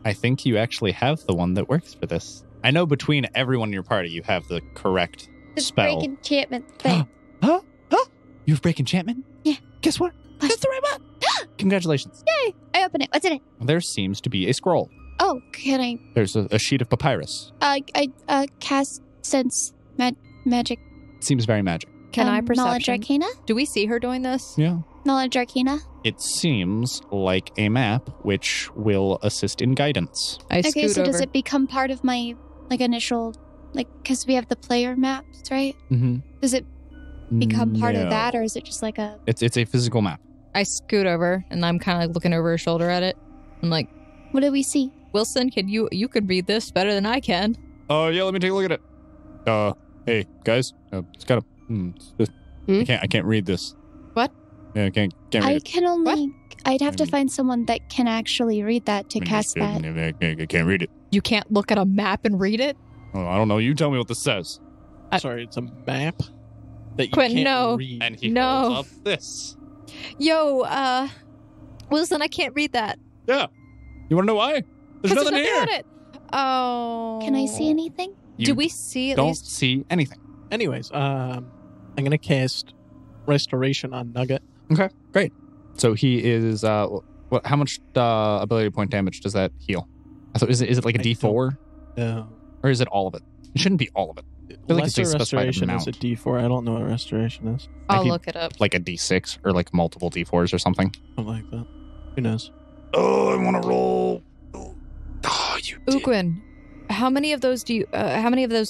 I think you actually have the one that works for this. I know between everyone in your party, you have the correct the spell. break enchantment thing. Huh? You have break enchantment? Yeah. Guess what? That's the right one. Congratulations. Yay! I open it. What's in it? There seems to be a scroll. Oh, can I? There's a sheet of papyrus. I cast sense magic. Seems very magic. Can I knowledge perception? arcana? Do we see her doing this? Yeah. Knowledge arcana. It seems like a map which will assist in guidance. I Okay, scoot so over. does it become part of my initial because we have the player maps, right? Mm-hmm. Does it become part of that, or is it just like a? It's a physical map. I scoot over, and I'm kind of looking over her shoulder at it. I'm like, What do we see? Wilson, can you could read this better than I can. Oh, yeah, let me take a look at it. Hey, guys. It's got a... I can't read this. What? Yeah, I can't I read it. can only. I'd have to Mm. find someone that can actually read that to cast that. I can't read it. You can't look at a map and read it? Oh, I don't know. You tell me what this says. Sorry, it's a map that you Quinn, can't no. read. And he No. holds up this. Yo, Wilson, I can't read that. Yeah. You want to know why? There's 'Cause nothing here. on it. Oh. Can I see anything? You Do we see at don't least? see anything. Anyways, I'm gonna cast Restoration on Nugget. Okay, great. So he is. What? How much ability point damage does that heal? I thought, is it like a I D4 No. or is it all of it? It shouldn't be all of it. feel like it's a Lesser specified Restoration is a amount. D4. I don't know what Restoration is. I'll Maybe- look it up. Like a D6 or like multiple D4s or something. Something like that. Who knows? Oh, I want to roll. Oh, you did. Ugwin, how many of those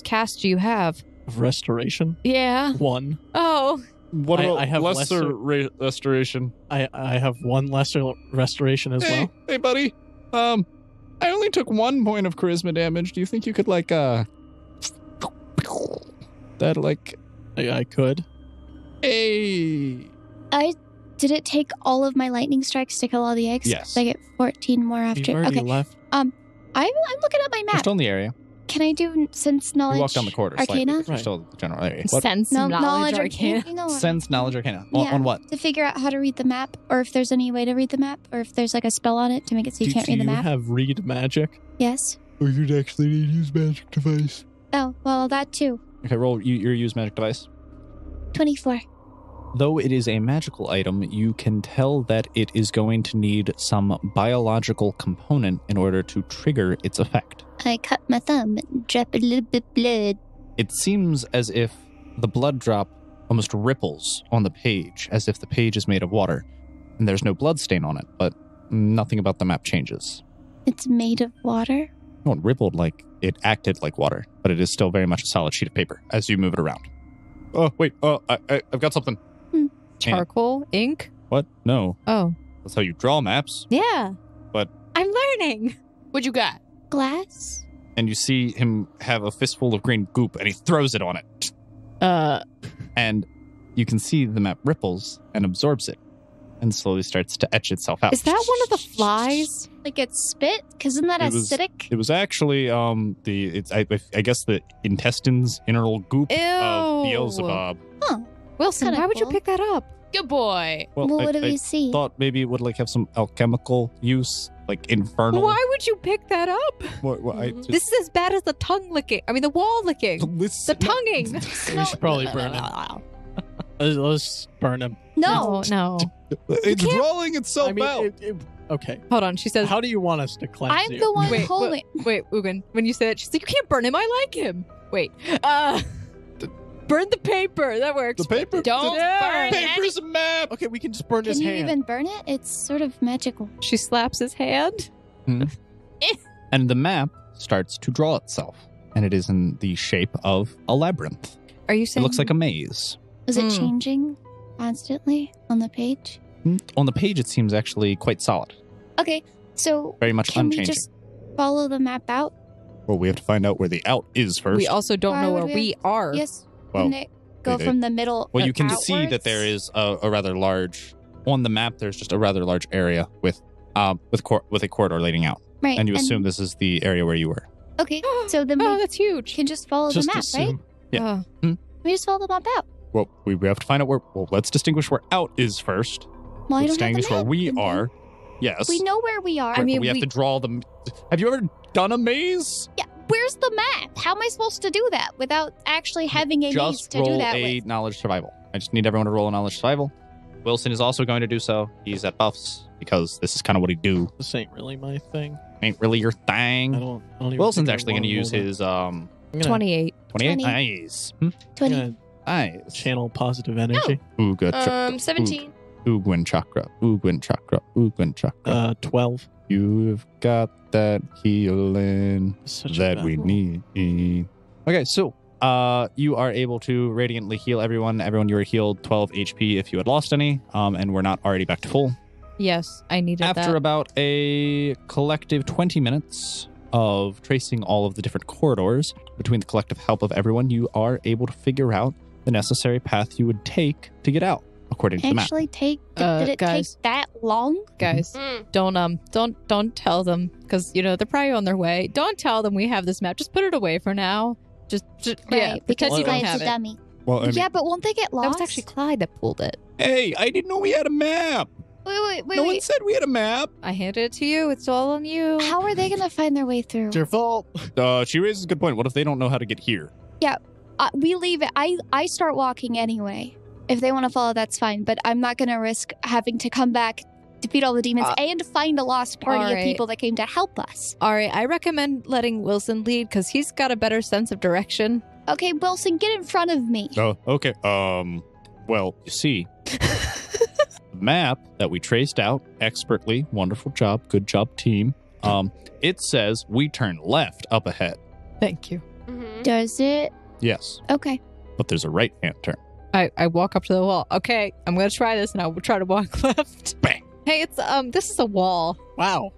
casts do you have? Of Restoration? Yeah. 1. Oh. What I- about I have lesser- restoration? I have 1 Lesser Restoration as well. Hey, buddy. I only took 1 point of charisma damage. Do you think you could that I could. hey? Did it take all of my lightning strikes to kill all the eggs? Yes. I get 14 more You've after. already Okay. left. I'm looking at my You're map. still in the area. Can I do sense knowledge? You walk down the corridor slightly, Arcana? but you're still in the general area. What? Sense No, knowledge arcana. arcana. You know what? Sense, knowledge, arcana. Yeah. On what? To figure out how to read the map, or if there's any way to read the map, or if there's like a spell on it to make it so you can't read the Do you map. have Read Magic? Yes. Or you'd actually need to use magic device. Oh, well, that too. Okay, roll your use magic device. 24. Though it is a magical item, you can tell that it is going to need some biological component in order to trigger its effect. I cut my thumb and drop a little bit of blood. It seems as if the blood drop almost ripples on the page, as if the page is made of water. And there's no blood stain on it, but nothing about the map changes. It's made of water. No, it rippled like it acted like water, but it is still very much a solid sheet of paper as you move it around. Oh, wait. I've got something. Charcoal, ink. What? No. Oh. That's how you draw maps. Yeah. But- I'm learning. What you got? Glass. And you see him have a fistful of green goop, and he throws it on it. And you can see the map ripples and absorbs it. and slowly starts to etch itself out. Is that one of the flies? Like it's spit? Because isn't that It was- acidic? It was actually I guess the intestines, internal goop Ew. of Beelzebub. Wilson, Kinda why would you cool. pick that up? Good boy. Well, Well, what do I we see? thought maybe it would like have some alchemical use, like infernal. Why would you pick that up? What, I Mhm. This is as bad as the tongue licking. I mean, the wall licking. The Listen, tonguing. We should probably burn him. Let's burn him. No. No. It's rolling itself I mean, out. okay. Hold on. She says, How do you want us to cleanse I'm you? the one wait, holding. wait, Ugin. When you say that, she's like, you can't burn him. I like him. Wait. Burn the paper. That works. The paper. Don't burn it. Paper's a map. Okay, we can just burn Can his you hand. even burn it? It's sort of magical. She slaps his hand. And the map starts to draw itself, and it is in the shape of a labyrinth. Are you It saying looks like a maze. Is it Hmm. changing constantly on the page? On the page, it seems actually quite solid, Okay, so very much can we unchanging. just follow the map out? Well, we have to find out where the out is first. we also don't Why know would where we we are? Yes. Well, Wouldn't it go they- from the middle? Well, you can outwards? see that there is a rather large on the map. There's just a rather large area with a corridor leading out, Right. and you assume this is the area where you were. Okay, so then Oh, we that's huge. can just follow just the map, right? assume. Yeah. We just follow the map out. Well, we have to find out where. Well, let's distinguish where out is first. Well, I Let's don't have the distinguish where map, we and then are. Yes. We know where we are. I mean, we have we- to draw them. Have you ever done a maze? yeah. Where's the map? How am I supposed to do that without actually having a maze Just to do roll that a with? knowledge survival. I just need everyone to roll a knowledge survival. Wilson is also going to do so. He's at buffs because this is kind of what he do. This ain't really my thing. Ain't really your I thing. don't even Wilson's think I actually going to wanna use roll that. his I'm gonna, 28. 28. 20. Nice. I'm 20. gonna Nice. channel positive energy. Uga chakra. 17. Ugwin chakra. Ugwin chakra. Ugwin chakra. 12. You've got that healing Such a that bad we roll. need. Okay, so you are able to radiantly heal everyone. Everyone, you were healed 12 HP if you had lost any, and we're not already back to full. Yes, I needed After that. about a collective 20 minutes of tracing all of the different corridors, between the collective help of everyone, you are able to figure out the necessary path you would take to get out, according to the map. Actually, Uh, did it guys. take that long? Guys, Mm. don't tell them because they're probably on their way. Don't tell them we have this map. Just put it away for now. Just yeah, Right, pretend because you don't Clyde's have a it. dummy. Well, I mean, Yeah, but won't they get That lost? was actually Clyde that pulled it. hey, I didn't know we had a map. Wait, No one said we had a map. I handed it to you. It's all on you. How are they gonna find their way through? It's your fault. She raises a good point. What if they don't know how to get here? We leave it. I start walking anyway. If they want to follow, that's fine. But I'm not gonna risk having to come back, defeat all the demons, and find a lost party of alright. people that came to help us. All right, I recommend letting Wilson lead because he's got a better sense of direction. Okay, Wilson, get in front of me. Oh, okay. Well, you see, the map that we traced out expertly, wonderful job, good job, team. It says we turn left up ahead. Thank you. Mhm. Does it? Yes, Okay. but there's a right-hand turn. I walk up to the wall. Okay, I'm gonna try this and I'll try to walk left. Bang. Hey, it's this is a wall. Wow.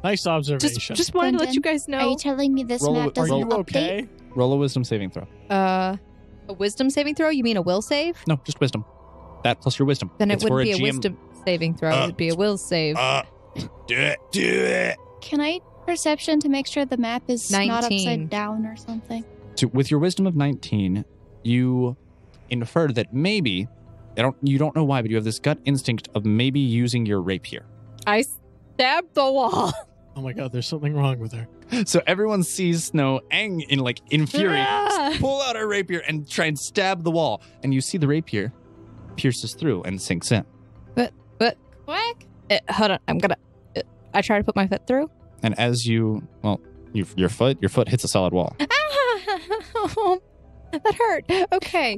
Nice observation. Just wanted to let you guys Are know. you telling me this Roll map it- Are doesn't you update? okay? Roll a wisdom saving throw. A wisdom saving throw? You mean a will save? No, just wisdom. That plus your wisdom. Then It's it for wouldn't be a GM. wisdom saving throw. It would be a will save. Do it. Can I perception to make sure the map is not 19. upside down or something? So with your wisdom of 19, you infer that maybe you don't know why, but you have this gut instinct of maybe using your rapier. I stabbed the wall. Oh my god, there's something wrong with her. So everyone sees Snow in fury, Ah. pull out her rapier and try and stab the wall, and you see the rapier pierces through and sinks in. Quack. Hold on, I'm gonna. I try to put my foot through. And as your foot hits a solid wall, That hurt. Okay.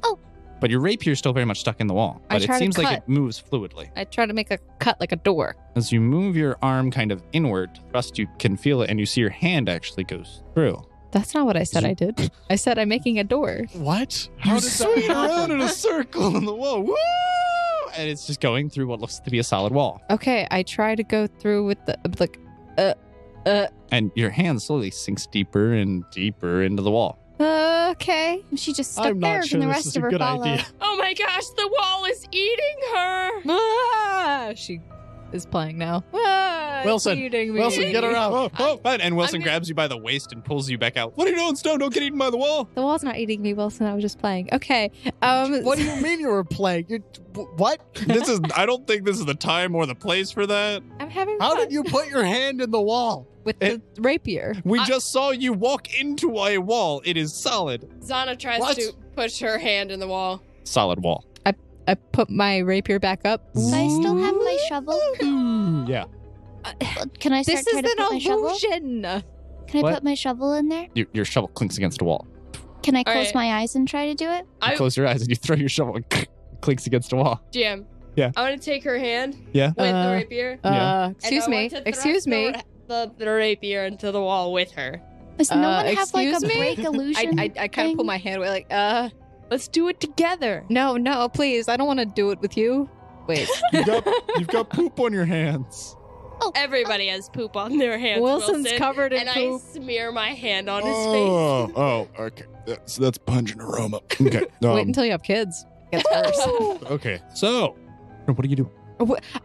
but your rapier is still very much stuck in the wall. I But it try to seems like cut. it moves fluidly. I try to make a cut like a door. As you move your arm kind of inward, thrust, you can feel it, and you see your hand actually goes through. That's not what I said I did. I said I'm making a door. What? You does that swing happen? around in a circle on the wall. Woo! And it's just going through what looks to be a solid wall. Okay, I try to go through with the like. And your hand slowly sinks deeper and deeper into the wall. Okay. She just stuck I'm there not sure and the this rest is of a her good follow. idea. Oh my gosh, the wall is eating her. She is playing now. It's Wilson, eating me. Wilson, get her out. And Wilson I'm gonna- grabs you by the waist and pulls you back out. What are you doing, Stone? Don't get eaten by the wall. The wall's not eating me, Wilson. I was just playing. Okay. What do you mean you were playing? What? I don't think this is the time or the place for that. I'm having How fun did you put your hand in the wall? with the rapier. We just saw you walk into a wall. It is solid. Zana tries What? to push her hand in the wall. Solid wall. I put my rapier back up. Do I still have my shovel? Yeah. Can I start This is trying to put my an shovel? illusion. Can I What? put my shovel in there? Your shovel clinks against a wall. Can I All close right. my eyes and try to do it? You close your eyes and you throw your shovel and clinks against a wall. GM. Yeah. I want to take her hand Yeah. with the Uh, rapier. Yeah. Excuse and I me. want to Excuse thrust me. The rapier into the wall with her. Does no one have like a excuse me? break illusion? I kind of thing? pull my hand away Let's do it together. no, please. I don't want to do it with you. Wait. You've got poop on your hands. Everybody has poop on their hands. Wilson's Wilson, covered in and poop. I smear my hand on his face. Okay. That's pungent aroma. Okay. Wait until you have kids. Gets worse. Okay. So, what do you do?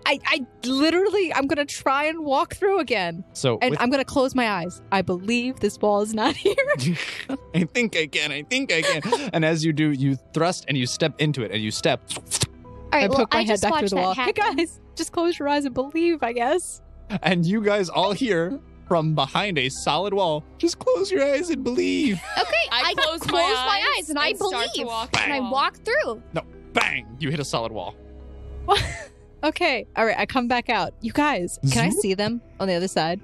I literally, I'm going to try and walk through again. So, And I'm going to close my eyes. I believe this wall is not here. I think I can. And as you do, you thrust and you step into it, and you step. All right, I well, poke my I head just back through watched the that wall. Hey happen. guys, just close your eyes and believe, I guess. And you guys all hear from behind a solid wall. Just close your eyes and believe. Okay, I close close my my eyes and I start to believe. walk And I the wall. walk through. Bang! You hit a solid wall. Okay, all right, I come back out. You guys, can I Zoop. see them on the other side?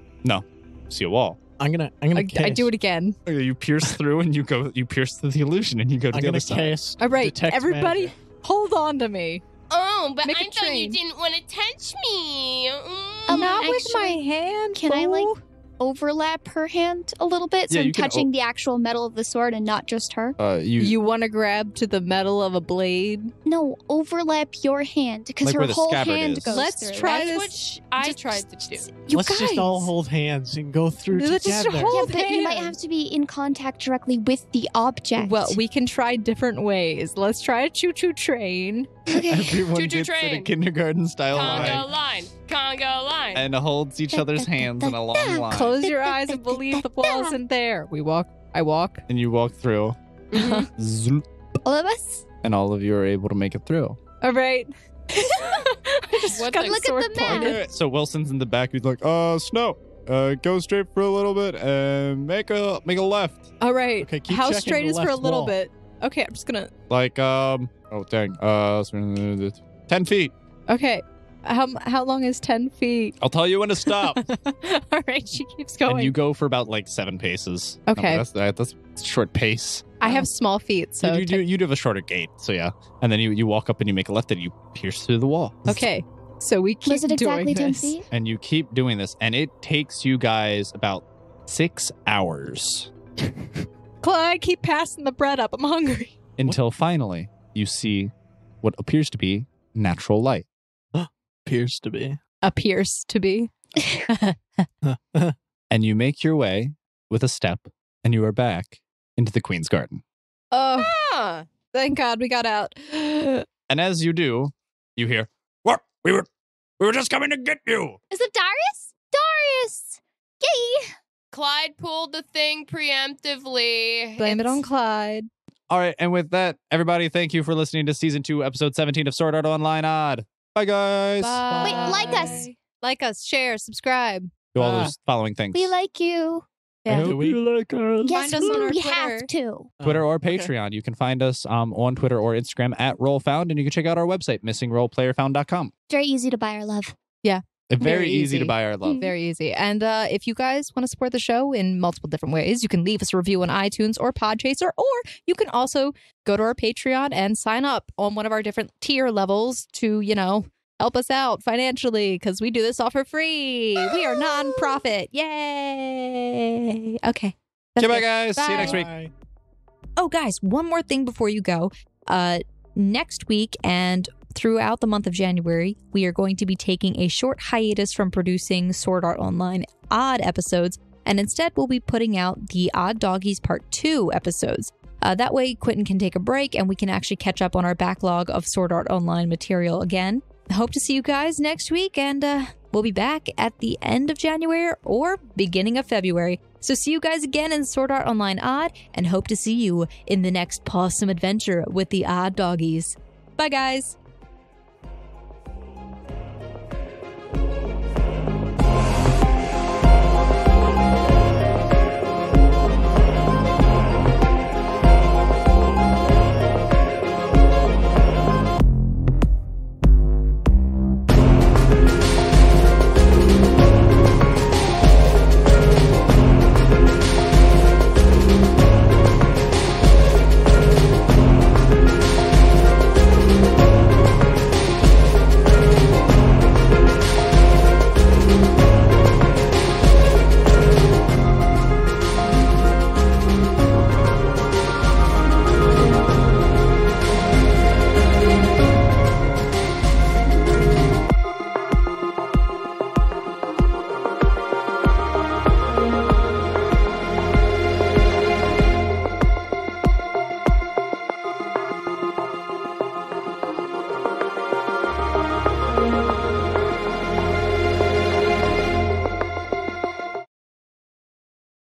See a wall. I'm gonna I cast. do it again. Okay, you pierce through and you pierce through the illusion and you go to I'm the gonna other side. cast. All right, detect everybody, magic. hold on to me. Oh, but Make I it thought train. you didn't want to touch me. Not with my actually, hand. can I, like, fool. overlap her hand a little bit so Yeah, I'm you can touching the actual metal of the sword and not just her? You want to grab to the metal of a blade? No, overlap your hand because Like her where the whole scabbard hand is. goes Let's through. try That's this. what I Just- tried to do. You Let's guys. just all hold hands and go through Let's just together. hold Yeah, but you might hands. have to be in contact directly with the object. Well, we can try different ways. Let's try a choo-choo train. okay. Everyone Choo-choo gets in a train. kindergarten style Congo line line. Congo line. and holds each other's hands in a long line. Close your eyes and believe the wall isn't there. We walk. I walk. And you walk through. Zoop. All of us. And all of you are able to make it through. All right. I just What got the- the Look at sword the map. pointed. Okay, so Wilson's in the back. He's like, Snow, go straight for a little bit and make a left. All right. Okay, keep How checking straight the is for a left little wall. bit? Okay, I'm just gonna. Like, 10 feet. Okay. How long is 10 feet? I'll tell you when to stop. All right, she keeps going. And you go for about like 7 paces. Okay. That's short pace. I have small feet, so you do have a shorter gait, so yeah. And then you walk up and you make a left and you pierce through the wall. okay. So we keep Was it exactly doing 10 this. feet? And you keep doing this, and it takes you guys about 6 hours Clyde, keep passing the bread up. I'm hungry. until finally you see what appears to be natural light. Appears to be. Appears to be. And you make your way with a step, and you are back into the Queen's Garden. Oh, Ah, thank God we got out. And as you do, you hear, "What? We were just coming to get you." Is it Darius? Darius! Yay! Clyde pulled the thing preemptively. Blame it It's- on Clyde. All right, and with that, everybody, thank you for listening to Season 2, Episode 17 of Sword Art Online Odd. Bye, guys. Bye. Wait, like us. Like us, share, subscribe. Do all Bye. those following things. We like you. Yeah. Do we? like us. Yes, us on our we Twitter. have to. Twitter or Okay. Patreon. You can find us on Twitter or Instagram at RollFound, and you can check out our website, missingroleplayerfound.com. Very easy to buy our love. Very Very easy to easy. buy our love. Very easy. And if you guys want to support the show in multiple different ways, you can leave us a review on iTunes or Podchaser, or you can also go to our Patreon and sign up on one of our different tier levels to, help us out financially, because we do this all for free. We are non-profit. Yay. Okay. That's Goodbye, it. guys. See you next week. Bye. Oh, guys, one more thing before you go. Next week and throughout the month of January, we are going to be taking a short hiatus from producing Sword Art Online odd episodes and instead we'll be putting out the Odd Doggies Part 2 episodes. That way Quentin can take a break and we can actually catch up on our backlog of Sword Art Online material again. I hope to see you guys next week, and we'll be back at the end of January or beginning of February. So see you guys again in Sword Art Online Odd, and hope to see you in the next Possum adventure with the Odd Doggies. Bye guys!